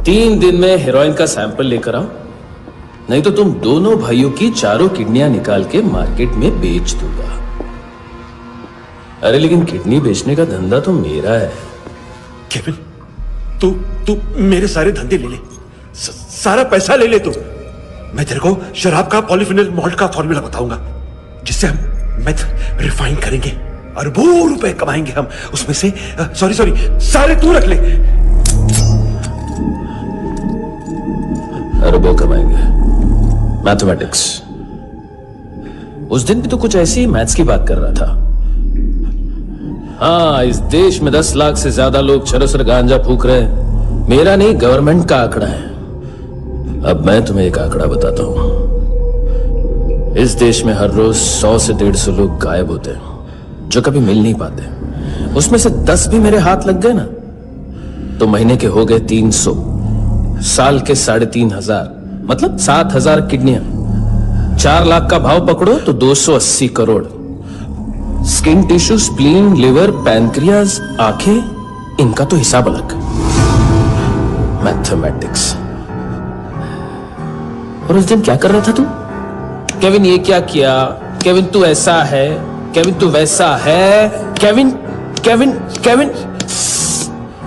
3 दिन में हेरोइन का सैंपल लेकर आओ, नहीं तो तुम दोनों भाइयों की चारों किडनियां निकाल के मार्केट में बेच दूंगा। अरे लेकिन किडनी बेचने का धंधा तो मेरा है। केविन, तू मेरे सारे धंधे ले ले, सारा पैसा ले ले तू। मैं तेरे को शराब का पॉलीफिनल मॉल्ट का फॉर्मूला बताऊंगा, जिससे हम मेथ रिफाइन करेंगे, अरबों रुपए कमाएंगे हम उसमें से। सॉरी सारे तू रख ले। अरबों कमाएंगे, मैथमेटिक्स। उस दिन भी तो कुछ ऐसी ही मैथ्स की बात कर रहा था। हाँ, इस देश में 10 लाख से ज्यादा लोग चरस और गांजा फूक रहे हैं। मेरा नहीं, गवर्नमेंट का आंकड़ा है। अब मैं तुम्हें एक आंकड़ा बताता हूं। इस देश में हर रोज 100 से 150 लोग गायब होते हैं, जो कभी मिल नहीं पाते। उसमें से 10 भी मेरे हाथ लग गए ना, तो महीने के हो गए 300, साल के 3,500, मतलब 7,000 किडनियां। 4 लाख का भाव पकड़ो तो 280 crore. Skin tissue, spleen, liver, pancreas, आंखें, इनका तो हिसाब अलग। मैथमेटिक्स। और उस दिन क्या कर रहा था तू? केविन ये क्या किया, केविन तू ऐसा है, केविन तू वैसा है, केविन केविन केविन।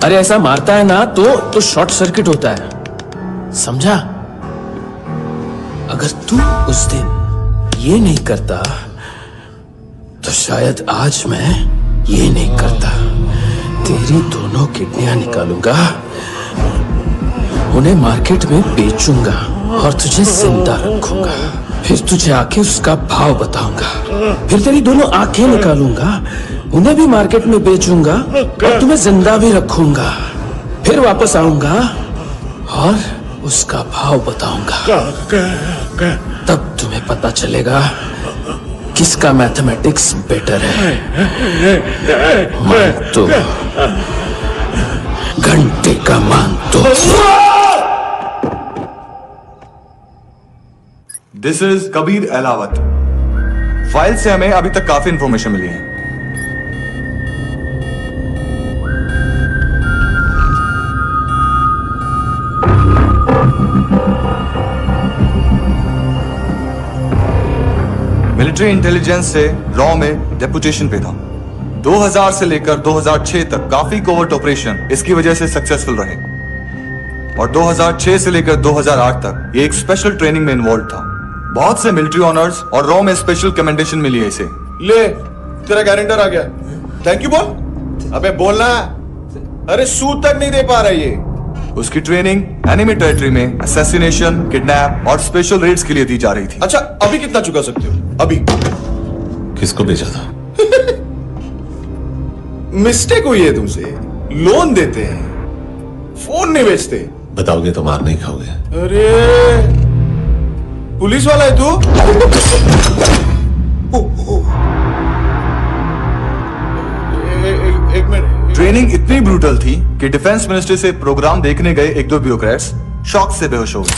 अरे ऐसा मारता है ना तो शॉर्ट सर्किट होता है, समझा? अगर तू उस दिन ये नहीं करता तो शायद आज मैं ये नहीं करता। तेरी दोनों किडनियां निकालूंगा, उन्हें मार्केट में बेचूंगा और तुझे जिंदा रखूंगा। फिर तुझे आके उसका भाव बताऊंगा। फिर तेरी दोनों आंखें निकालूंगा, उन्हें भी मार्केट में बेचूंगा और तुम्हें जिंदा भी रखूंगा। फिर वापस आऊंगा और उसका भाव बताऊंगा। तब तुम्हें पता चलेगा किसका मैथमेटिक्स बेटर है। मान तो, घंटे का मान तो। This is Kabir Ahlawat. File से हमें अभी तक काफी इंफॉर्मेशन मिली है। मिलिट्री इंटेलिजेंस से रॉ में डेपुटेशन पे था। 2000 से लेकर 2006 तक काफी कोवर्ट ऑपरेशन इसकी वजह से सक्सेसफुल रहे, और 2006 से लेकर 2008 तक ये एक स्पेशल ट्रेनिंग में इन्वॉल्व था। बहुत से मिलिट्री ऑनर्स और रॉ में स्पेशल कमेंडेशन मिली है इसे। ले, तेरा गारंटर आ गया। थैंक यू बोल। अबे बोलना। अरे सूद तक नहीं दे पा रहा ये। उसकी ट्रेनिंग एनिमी टेरिटरी में असैसिनेशन, किडनैप और स्पेशल रेड्स के लिए दी जा रही थी। अच्छा, अभी कितना चुका सकते हो? अभी किसको भेजा था? मिस्टेक हुई है तुमसे। लोन देते हैं, फोन नहीं बेचते। बताओगे तो मार नहीं खाओगे। अरे पुलिस वाला है तू? एक मिनट। ट्रेनिंग इतनी ब्रूटल थी कि डिफेंस मिनिस्ट्री से प्रोग्राम देखने गए एक दो ब्यूरोक्रेट्स शॉक से बेहोश हो गए।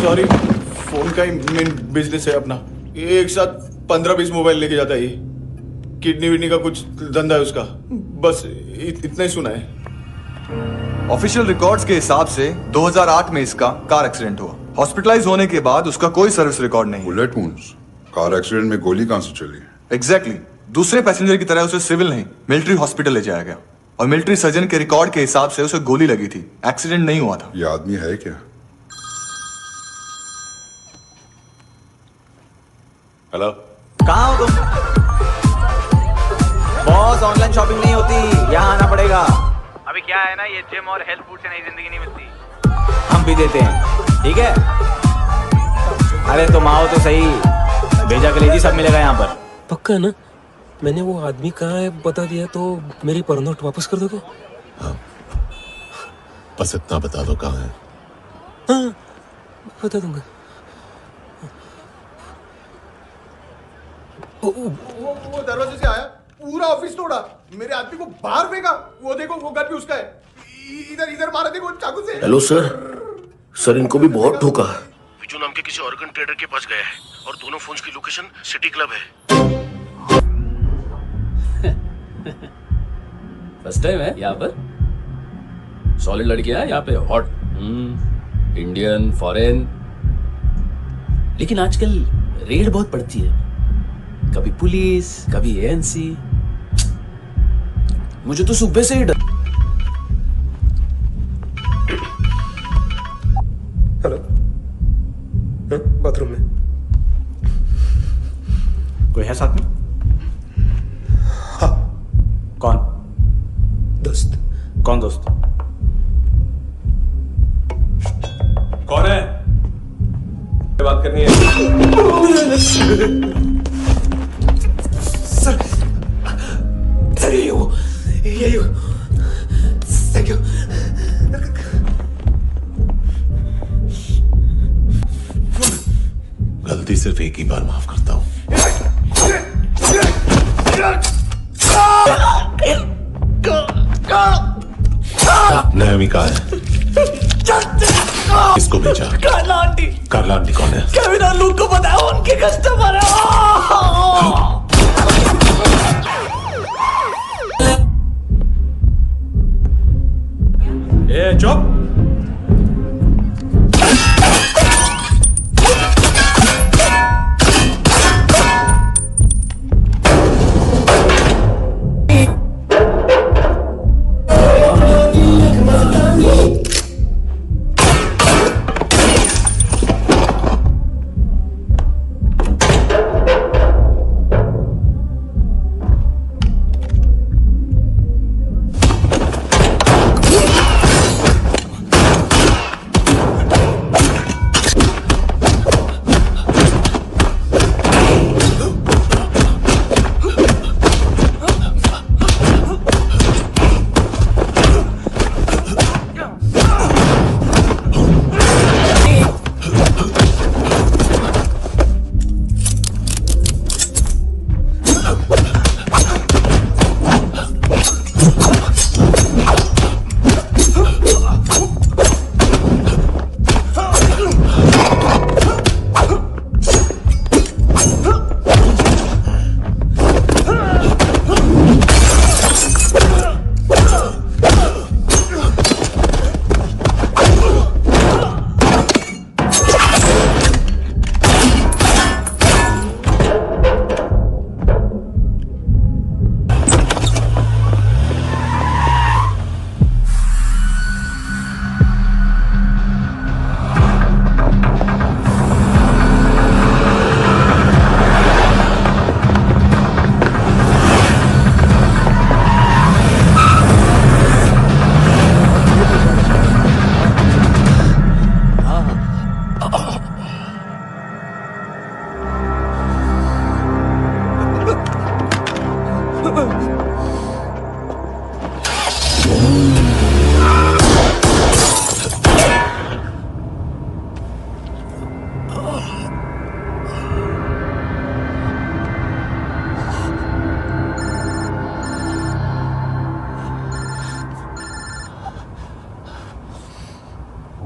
सॉरी, फोन का ही मेन बिजनेस है अपना। एक साथ 15-20 मोबाइल लेके जाता है ये। किडनी विडनी का कुछ धंधा है उसका। बस इतना ही सुना है। ऑफिशियल रिकॉर्ड्स के हिसाब से 2008 में इसका कार एक्सीडेंट हुआ। हॉस्पिटलाइज होने के बाद उसका कोई सर्विस रिकॉर्ड नहीं। बुलेट वुंड्स, कार एक्सीडेंट में गोली कहां से चली? एग्जैक्टली। दूसरे पैसेंजर की तरह उसे सिविल नहीं, मिलिट्री हॉस्पिटल ले जाया गया और मिलिट्री सर्जन के रिकॉर्ड के हिसाब से उसे गोली लगी थी। एक्सीडेंट नहीं हुआ था। ये आदमी है क्या? हेलो, कहाँ हो तुम? बॉस, ऑनलाइन शॉपिंग नहीं होती, यहाँ आना पड़ेगा। अभी क्या है ना, ये जिम और हेल्थ फूड से नई जिंदगी नहीं मिलती। हम भी देते हैं, ठीक है? अरे तुम आओ तो सही, भेजा कलेजी सब मिलेगा यहाँ पर। पक्का ना? मैंने वो आदमी कहाँ है बता दिया तो मेरी पर नोट वापस कर दोगे? हाँ, बस इतना बता दो कहाँ है। हाँ, बता दूंगा। वो दरवाजे से आया, पूरा ऑफिस तोड़ा, मेरे आदमी को बाहर फेंका। वो देखो, वो गन भी उसका है। इधर इधर मारा, देखो चाकू से। हेलो सर, सर इनको भी बहुत ठोका। विजू नाम के किसी ऑर्गन ट्रेडर के पास गया है और दोनों फोन्स की लोकेशन सिटी क्लब है। फर्स्ट टाइम है यहाँ पर। सॉलिड लड़कियां यहाँ पे, हॉट इंडियन, फॉरेन। लेकिन आजकल रेड बहुत पड़ती है, कभी पुलिस, कभी एएनसी। मुझे तो सुबह से ही डर। हेलो, बाथरूम में कोई है साथ में? हाँ। कौन? दोस्त। कौन दोस्त? कौन है? बात करनी है। सर यही हो, यही हो। Thank you. गलती सिर्फ एक ही बार माफ करता हूं। नयमी कहाँ है? किसको भेजा? कार्ला आंटी। कार्ला आंटी कौन है? केविन और लूक को बताया, उनके कस्टमर है। ए चुप।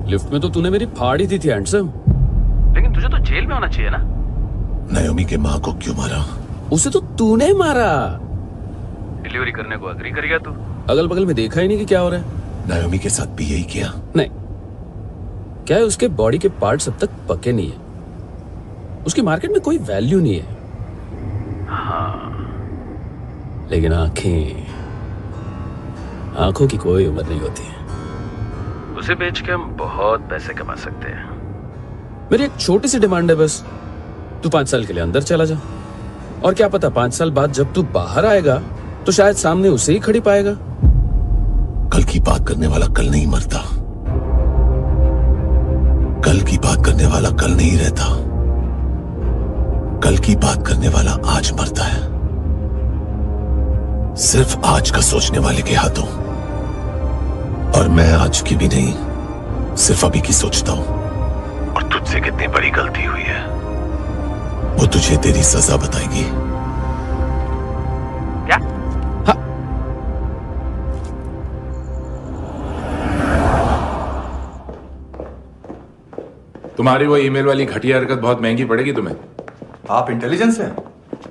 लिफ्ट में तो तूने मेरी फाड़ ही दी थी हैंडसम। लेकिन तुझे तो जेल में होना चाहिए ना। नायोमी के माँ को क्यों मारा? उसे तो तूने मारा। डिलीवरी करने को अग्री कर गया तू। अगल बगल में देखा ही नहीं कि क्या हो रहा है। नायोमी के साथ भी यही किया? नहीं, क्या है उसके बॉडी के पार्ट्स अब तक पके नहीं है, उसकी मार्केट में कोई वैल्यू नहीं है। हाँ, लेकिन आंखों की कोई उम्र नहीं होती है। उसे बेच के हम बहुत पैसे कमा सकते हैं। मेरी एक छोटी सी डिमांड है बस, तू 5 साल के लिए अंदर चला जा, और क्या पता 5 साल बाद जब तू बाहर आएगा तो शायद सामने उसे ही खड़ी पाएगा। कल की बात करने वाला कल नहीं मरता, कल की बात करने वाला कल नहीं रहता, कल की बात करने वाला आज मरता है। सिर्फ आज का सोचने वाले के हाथों। और मैं आज की भी नहीं, सिर्फ अभी की सोचता हूं। और तुझसे कितनी बड़ी गलती हुई है वो तुझे तेरी सजा बताएगी। क्या? हाँ। तुम्हारी वो ईमेल वाली घटिया हरकत बहुत महंगी पड़ेगी तुम्हें। आप इंटेलिजेंस हैं?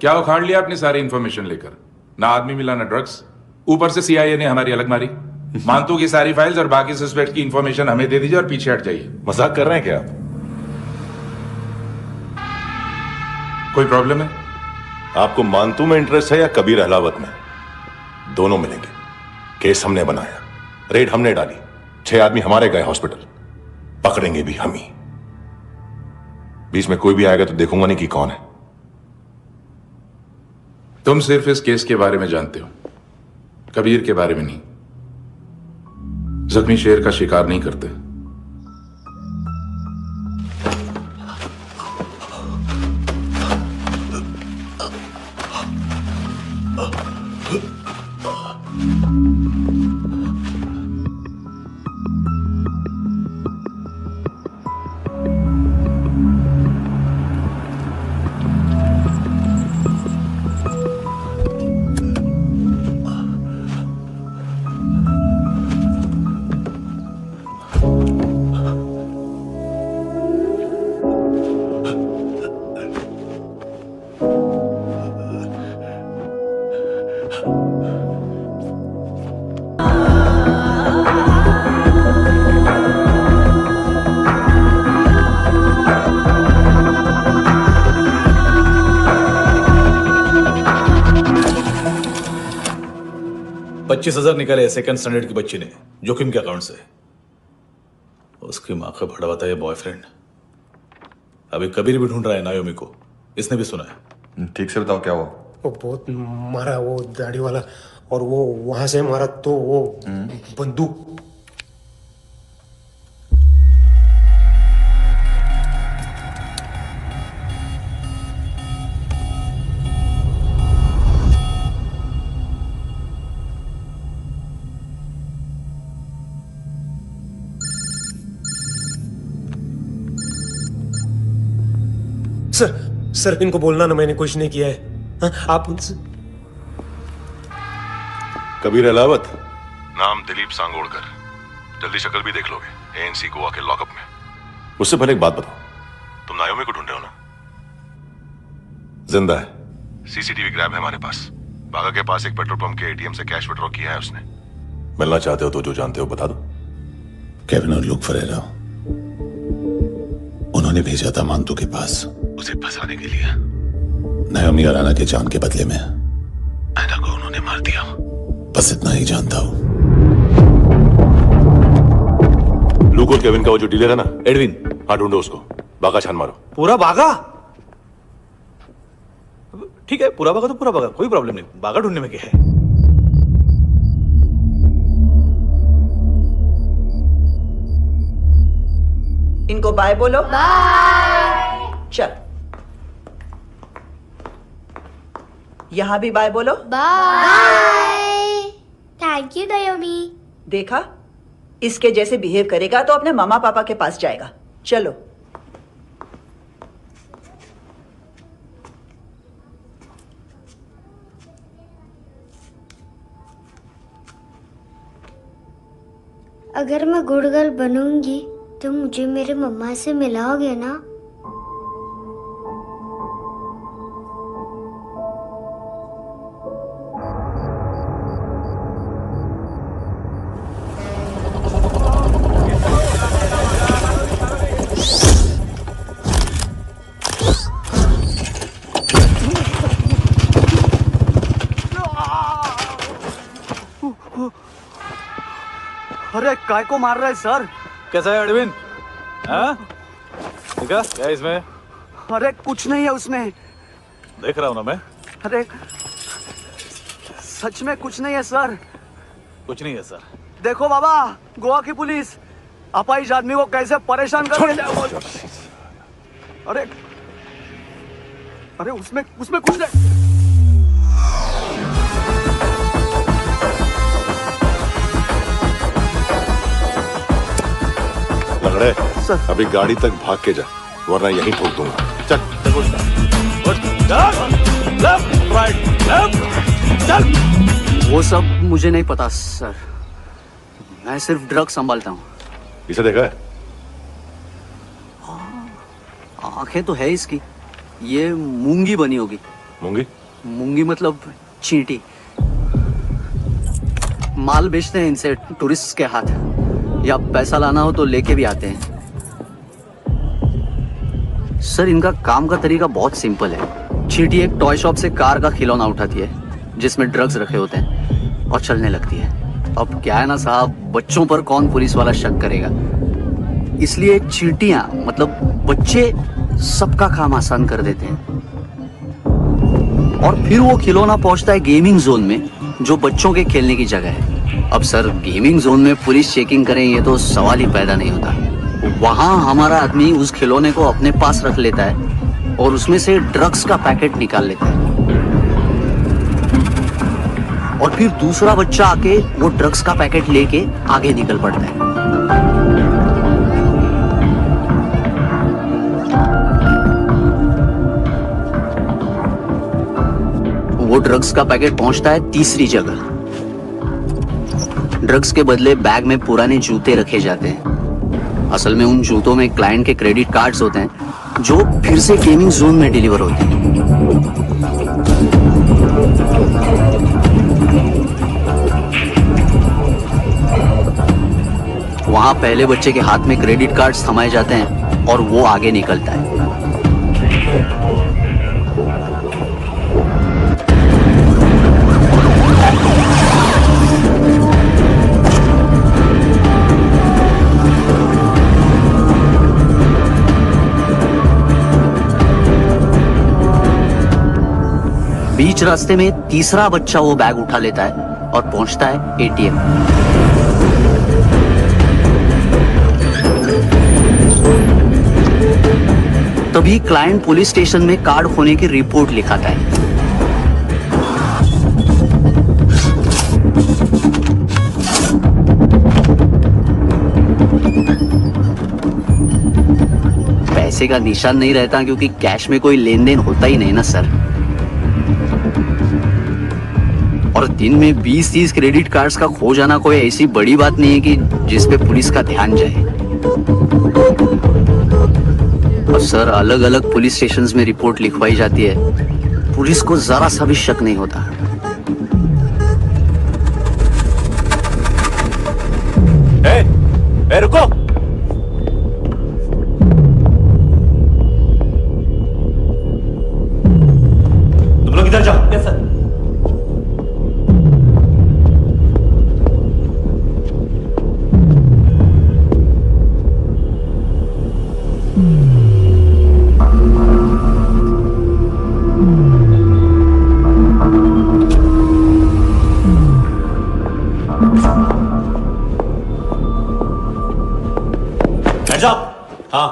क्या उखाड़ लिया अपनी सारी इंफॉर्मेशन लेकर? ना आदमी मिला ना ड्रग्स, ऊपर से सीआईए ने हमारी अलग मारी। मानतू की सारी फाइल्स और बाकी सस्पेक्ट की इंफॉर्मेशन हमें दे दीजिए और पीछे हट जाइए। मजाक कर रहे हैं क्या आप? कोई प्रॉब्लम है? आपको मानतू में इंटरेस्ट है या कबीर अहलावत में? दोनों मिलेंगे। केस हमने बनाया, रेड हमने डाली, 6 आदमी हमारे गए हॉस्पिटल, पकड़ेंगे भी हम ही। बीच में कोई भी आएगा तो देखूंगा नहीं कि कौन है। तुम सिर्फ इस केस के बारे में जानते हो, कबीर के बारे में नहीं। जख्मी शेर का शिकार नहीं करते। $25,000 निकाले सेकंड स्टैंडर्ड की बच्ची ने जोखिम के अकाउंट से। उसकी माँ का भड़ा बताया बॉयफ्रेंड। अभी कबीर भी ढूंढ रहा है नायोमी को, इसने भी सुना है। ठीक से बताओ क्या हुआ? वो बहुत मारा, वो दाढ़ी वाला, और वो वहां से मारा तो वो बंदूक। सर इनको बोलना ना मैंने कुछ नहीं किया है। हाँ, आप उनसे कबीर अलावत, नाम दिलीप सांगोड़कर। जल्दी शक्ल भी देख लोगे एएनसी गोवा के लॉकअप में। उससे पहले एक बात बताओ, तुम नायोमी को ढूंढ रहे हो ना? जिंदा है, सीसीटीवी ग्रैब है हमारे पास। बागा के पास एक पेट्रोल पंप के एटीएम से कैश विड्रॉ किया है उसने। मिलना चाहते हो तो जो जानते हो बता दो। केविन और लुक फरेरा, उन्होंने भेजा था मांतू के पास उसे फंसाने के लिए। नायोमी अराना के जान के बदले में ऐना को उन्होंने मार दिया। बस इतना ही जानता हूं। लुक और केविन का वो जो डीलर है ना, एडविन, हाँ ढूंढो उसको। बागा छान मारो। पूरा बागा? ठीक है, पूरा बागा तो पूरा बागा, कोई प्रॉब्लम नहीं। बागा ढूंढने में क्या है? इनको बाय बोलो। बाय। चल, यहां भी बाय बोलो। बाय। Thank you नायोमी। देखा, इसके जैसे बिहेव करेगा तो अपने मामा पापा के पास जाएगा। चलो। अगर मैं गुड गर्ल बनूंगी तो मुझे मेरे मम्मा से मिलाओगे ना? अरे काय को मार रहा है सर? कैसा है एडविन? हाँ? देखा क्या है इसमें? अरे कुछ नहीं है उसमें। देख रहा हूं ना मैं। अरे सच में कुछ नहीं है सर। कुछ नहीं है सर। देखो बाबा, गोवा की पुलिस अपाहिज आदमी को कैसे परेशान कर रही है। अरे अरे उसमें कुछ नहीं। लंगड़े, अभी गाड़ी तक भाग के जा, वरना यहीं ठोक दूंगा। चल। वो सब मुझे नहीं पता सर, मैं सिर्फ ड्रग संभालता हूँ। इसे देखा है? आंखें तो है इसकी, ये मूंगी बनी होगी। मूंगी? मूंगी मतलब चींटी। माल बेचते हैं इनसे टूरिस्ट के हाथ, या पैसा लाना हो तो लेके भी आते हैं। सर इनका काम का तरीका बहुत सिंपल है। चींटी एक टॉय शॉप से कार का खिलौना उठाती है जिसमें ड्रग्स रखे होते हैं और चलने लगती है। अब क्या है ना साहब, बच्चों पर कौन पुलिस वाला शक करेगा, इसलिए चींटियां मतलब बच्चे सबका काम आसान कर देते हैं। और फिर वो खिलौना पहुंचता है गेमिंग जोन में, जो बच्चों के खेलने की जगह है। अब सर गेमिंग जोन में पुलिस चेकिंग करें ये तो सवाल ही पैदा नहीं होता। वहां हमारा आदमी उस खिलौने को अपने पास रख लेता है और उसमें से ड्रग्स का पैकेट निकाल लेता है, और फिर दूसरा बच्चा आके वो ड्रग्स का पैकेट लेके आगे निकल पड़ता है। वो ड्रग्स का पैकेट पहुंचता है तीसरी जगह। ड्रग्स के बदले बैग में पुराने जूते रखे जाते हैं। असल में उन जूतों में क्लाइंट के क्रेडिट कार्ड्स होते हैं जो फिर से गेमिंग जोन में डिलीवर होते हैं। वहां पहले बच्चे के हाथ में क्रेडिट कार्ड्स थमाए जाते हैं और वो आगे निकलता है। बीच रास्ते में तीसरा बच्चा वो बैग उठा लेता है और पहुंचता है एटीएम। तभी क्लाइंट पुलिस स्टेशन में कार्ड खोने की रिपोर्ट लिखाता है। पैसे का निशान नहीं रहता क्योंकि कैश में कोई लेन देन होता ही नहीं ना सर। और और दिन में 20-30 क्रेडिट कार्ड्स का खो जाना कोई ऐसी बड़ी बात नहीं है कि जिस पे पुलिस का ध्यान जाए। और सर, अलग अलग पुलिस स्टेशंस में रिपोर्ट लिखवाई जाती है, पुलिस को जरा सा भी शक नहीं होता। रुको, तुम लोग इधर जाओ। Yes sir. हाँ।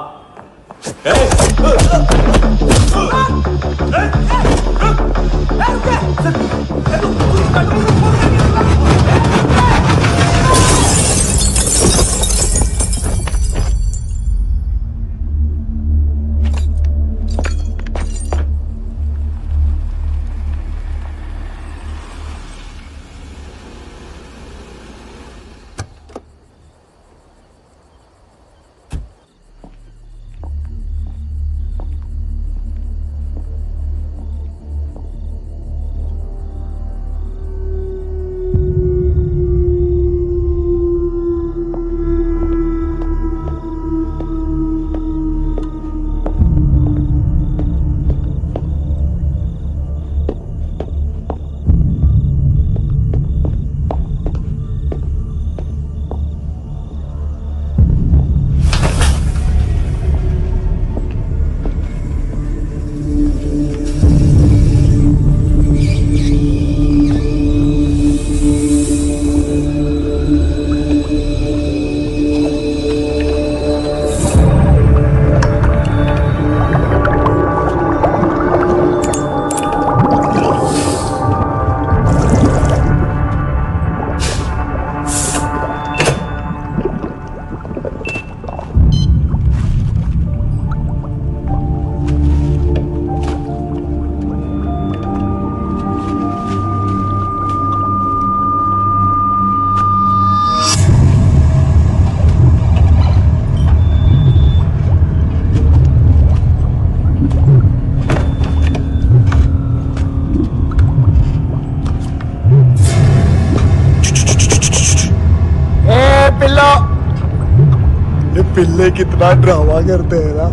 पिल्ले कितना ड्रामा करते हैं ना।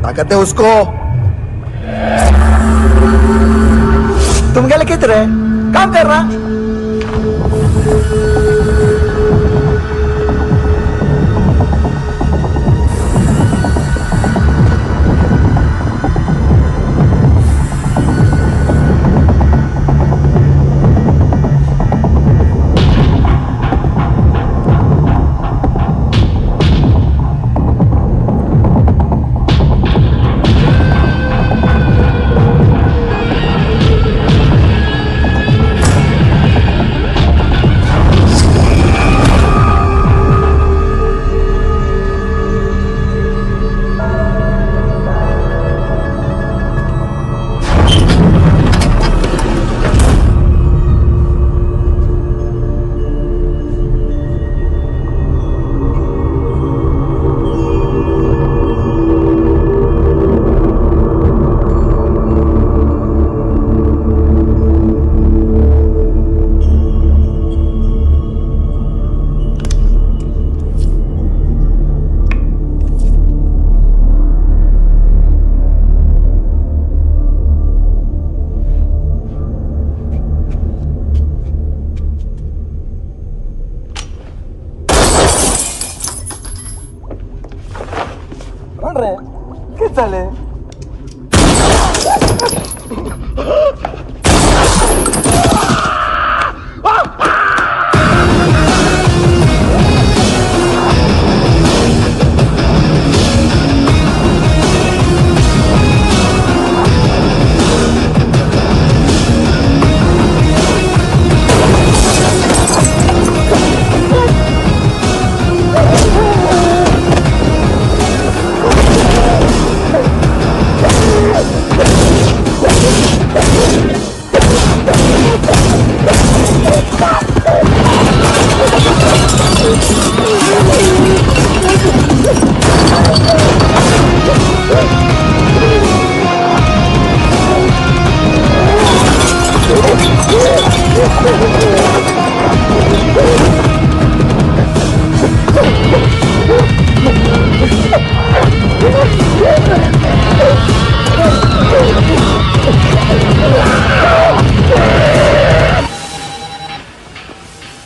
क्या कहते हैं उसको? तुम क्या लिखित रहे? काम कर रहा। चले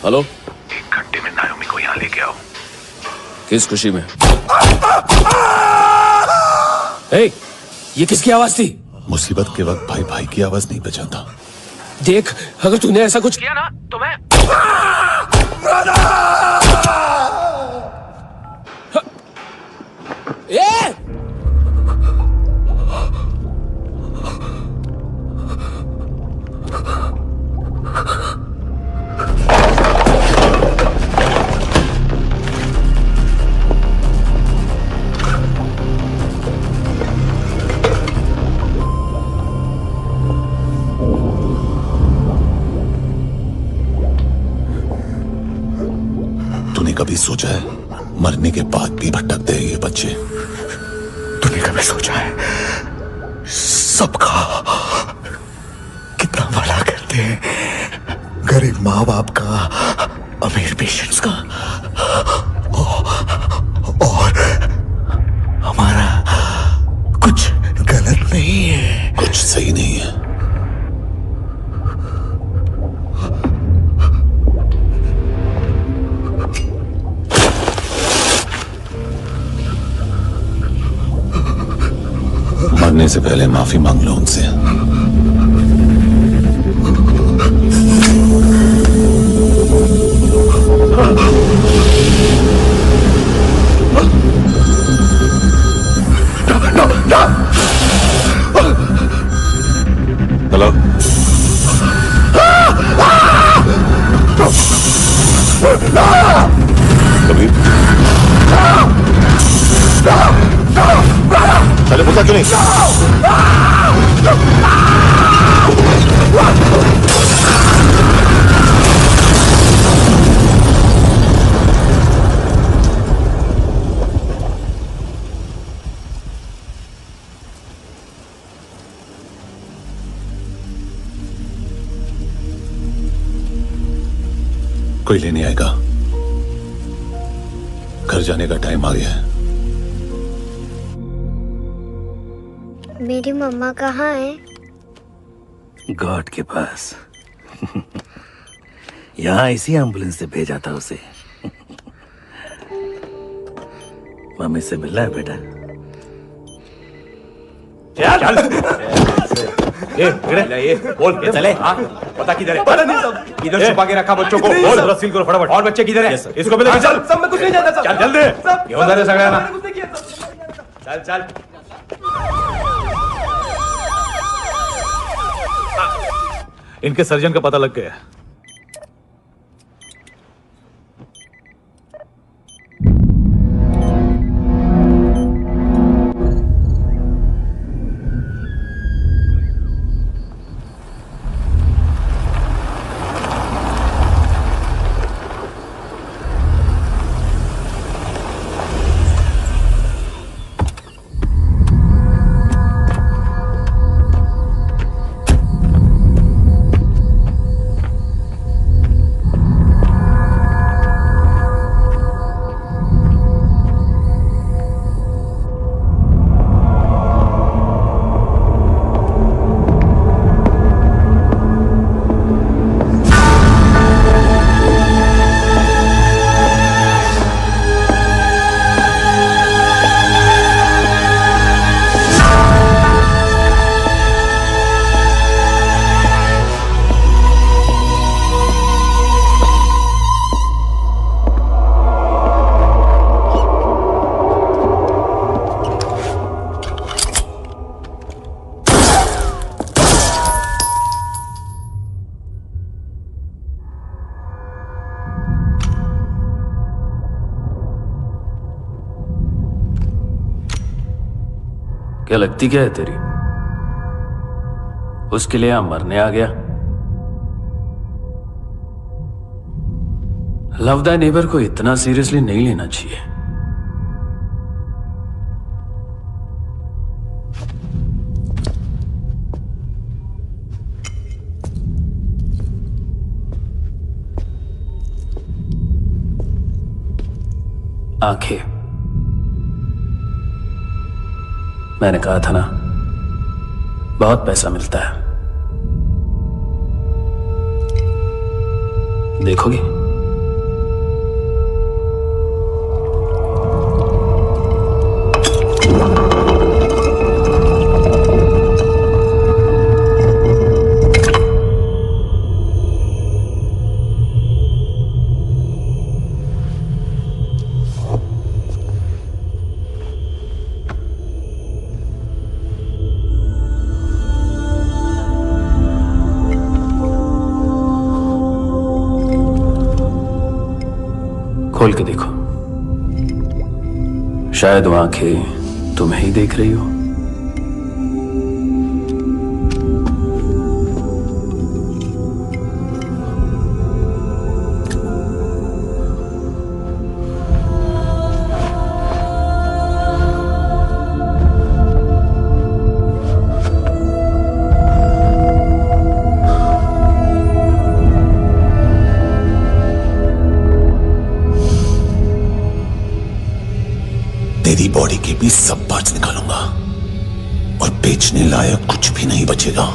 हेलो, 1 घंटे में नायोमी को यहाँ लेके आओ। किस खुशी में? ए, ये किसकी आवाज थी? मुसीबत के वक्त भाई भाई की आवाज नहीं पहचानता। देख, अगर तूने ऐसा कुछ किया ना तो मैं ए! तूने कभी सोचा है मरने के बाद भी भटकते हैं ये बच्चे? तूने कभी सोचा है सबका कितना भला करते हैं, गरीब माँ बाप का, अमीर पेशेंट्स का, और हमारा कुछ गलत नहीं है, कुछ सही नहीं है। मरने से पहले माफी मांग लो उनसे। हेलो, कबीर, पहले पूछा क्यों नहीं? कोई लेने आएगा। घर जाने का टाइम आ गया है। मेरी मम्मा कहाँ है? गॉड के पास। यहाँ इसी एम्बुलेंस से भेजा था उसे। मम्मी से मिलना है बेटा। ये बोल ये चले। हाँ पता किधर है? पता नहीं सब इधर छुपा के रखा बच्चों को। बोल सील करो फटाफट। और बच्चे किधर है? इसको पहले चल। सब मैं कुछ नहीं जानता। चल जल्दी। ये उधर है सगळ्या ना। चल चल। इनके सर्जन का पता लग गया। क्या लगती क्या है तेरी? उसके लिए यहां मरने आ गया? लव द नेबर को इतना सीरियसली नहीं लेना चाहिए। आंखें, मैंने कहा था ना, बहुत पैसा मिलता है। देखोगी? खोल के देखो, शायद वो आंखें तुम्हें ही देख रही हो। तेरी बॉडी के भी सब पार्ट्स निकालूंगा और बेचने लायक कुछ भी नहीं बचेगा।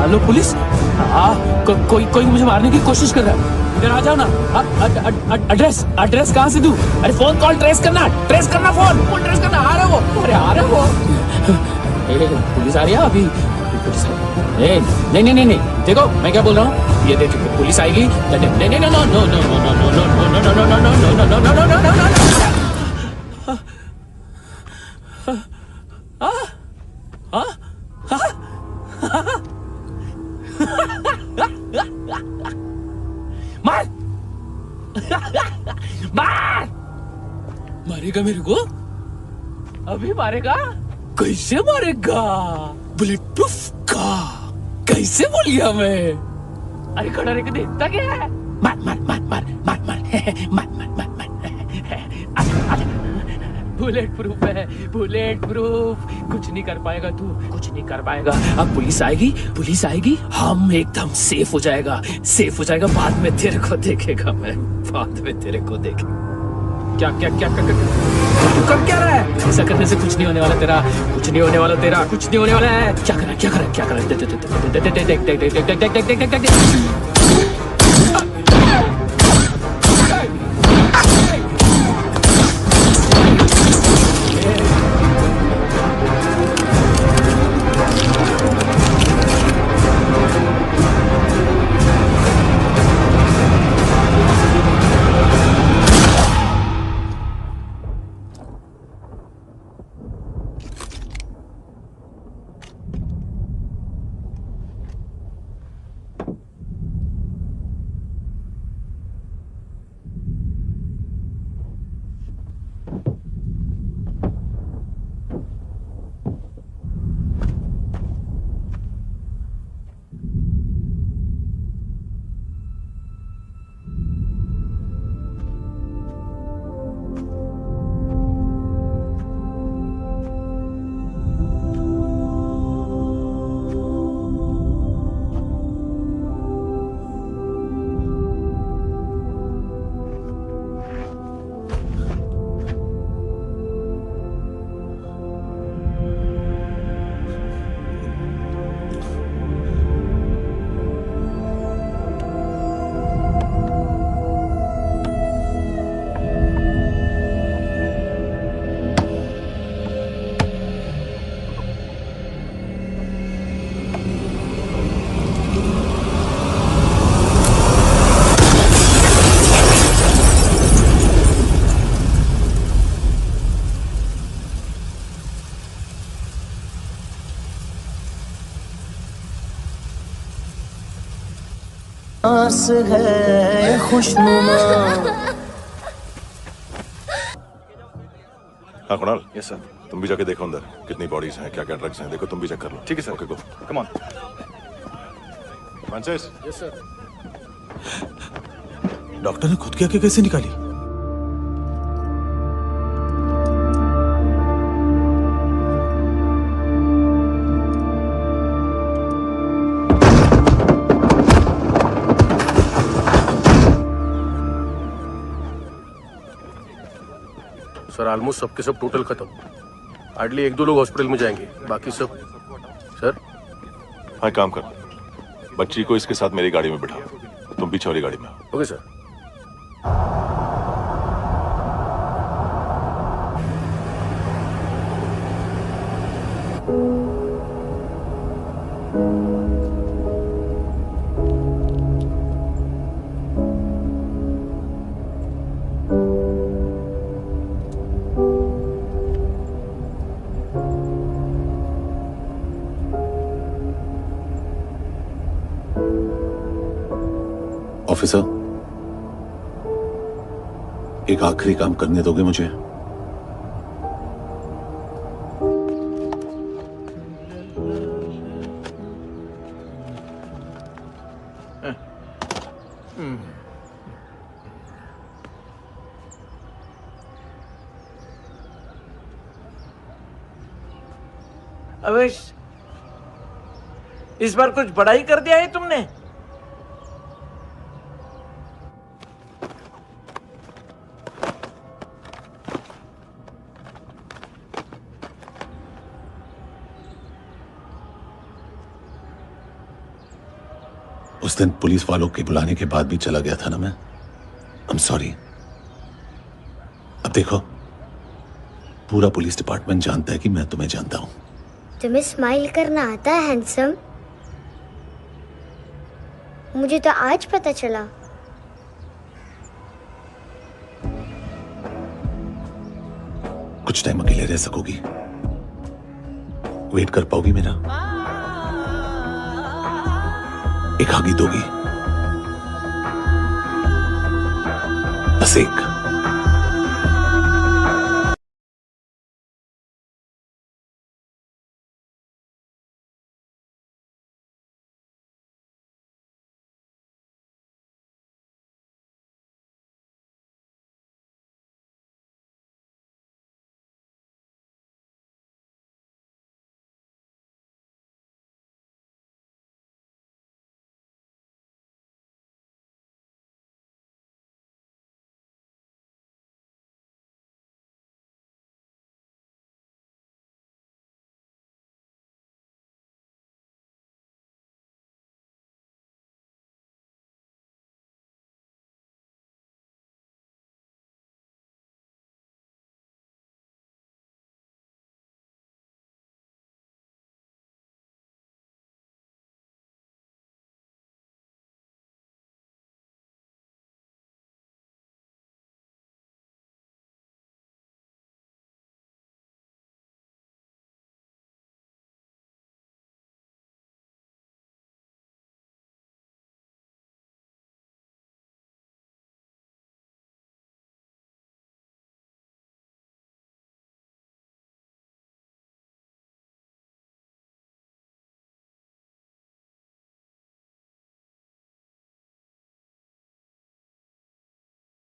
Hello police. कोई मुझे मारने की कोशिश कर रहा है। इधर आ जाओ ना। एड्रेस कहाँ से दूं? अरे फोन कॉल ट्रेस करना फोन ट्रेस करना। आ रहा है वो, अरे आ रहा है वो। पुलिस आ रही है अभी पुलिस आ रही है। नहीं देखो मैं क्या बोल रहा हूँ, ये देखो पुलिस आएगी। नहीं मारेगा मेरे को? अभी मारेगा? कैसे मारेगा? बुलेट प्रूफ का कैसे बोल गया मैं? अरे खड़ा रह के देखता क्या है? मार मार मार मार मार मार मार मार मार मार। बुलेट प्रूफ है, बुलेट प्रूफ। कुछ नहीं कर पाएगा तू, कुछ नहीं कर पाएगा। अब पुलिस आएगी, हम एकदम सेफ हो जाएगा। बाद में तेरे को देखेगा मैं, बाद में तेरे को देखेगा। क्या तू कर क्या रहा है? ऐसा करने से कुछ नहीं होने वाला तेरा, कुछ नहीं होने वाला है। क्या कर रहा है? आस है खुशनुमा। हाँ कुणाल। Yes sir. तुम भी जाके देखो अंदर कितनी बॉडीज हैं, क्या क्या ड्रग्स हैं, देखो तुम भी चेक कर लो। ठीक है sir. Okay go. Come on. Francis. Yes sir. Doctor ने खुद की आंखें कैसे निकाली? सर ऑलमोस्ट सबके सब टोटल खत्म। हार्डली 1-2 लोग हॉस्पिटल में जाएंगे, बाकी सब। सर हाँ काम कर, बच्ची को इसके साथ मेरी गाड़ी में बिठा, तुम पीछे वाली गाड़ी में। Okay sir. ऑफिसर, एक आखिरी काम करने दोगे मुझे? अवेश, इस बार कुछ बड़ा ही कर दिया है तुमने। उस दिन पुलिस वालों के बुलाने के बाद भी चला गया था ना मैं। I am sorry. अब देखो, पूरा पुलिस डिपार्टमेंट जानता है कि मैं तुम्हें जानता हूं। तुम्हें स्माइल करना आता है हैंडसम? मुझे तो आज पता चला। कुछ टाइम अकेले रह सकोगी? वेट कर पाओगी मेरा? एक आगी दोगी? बस एक।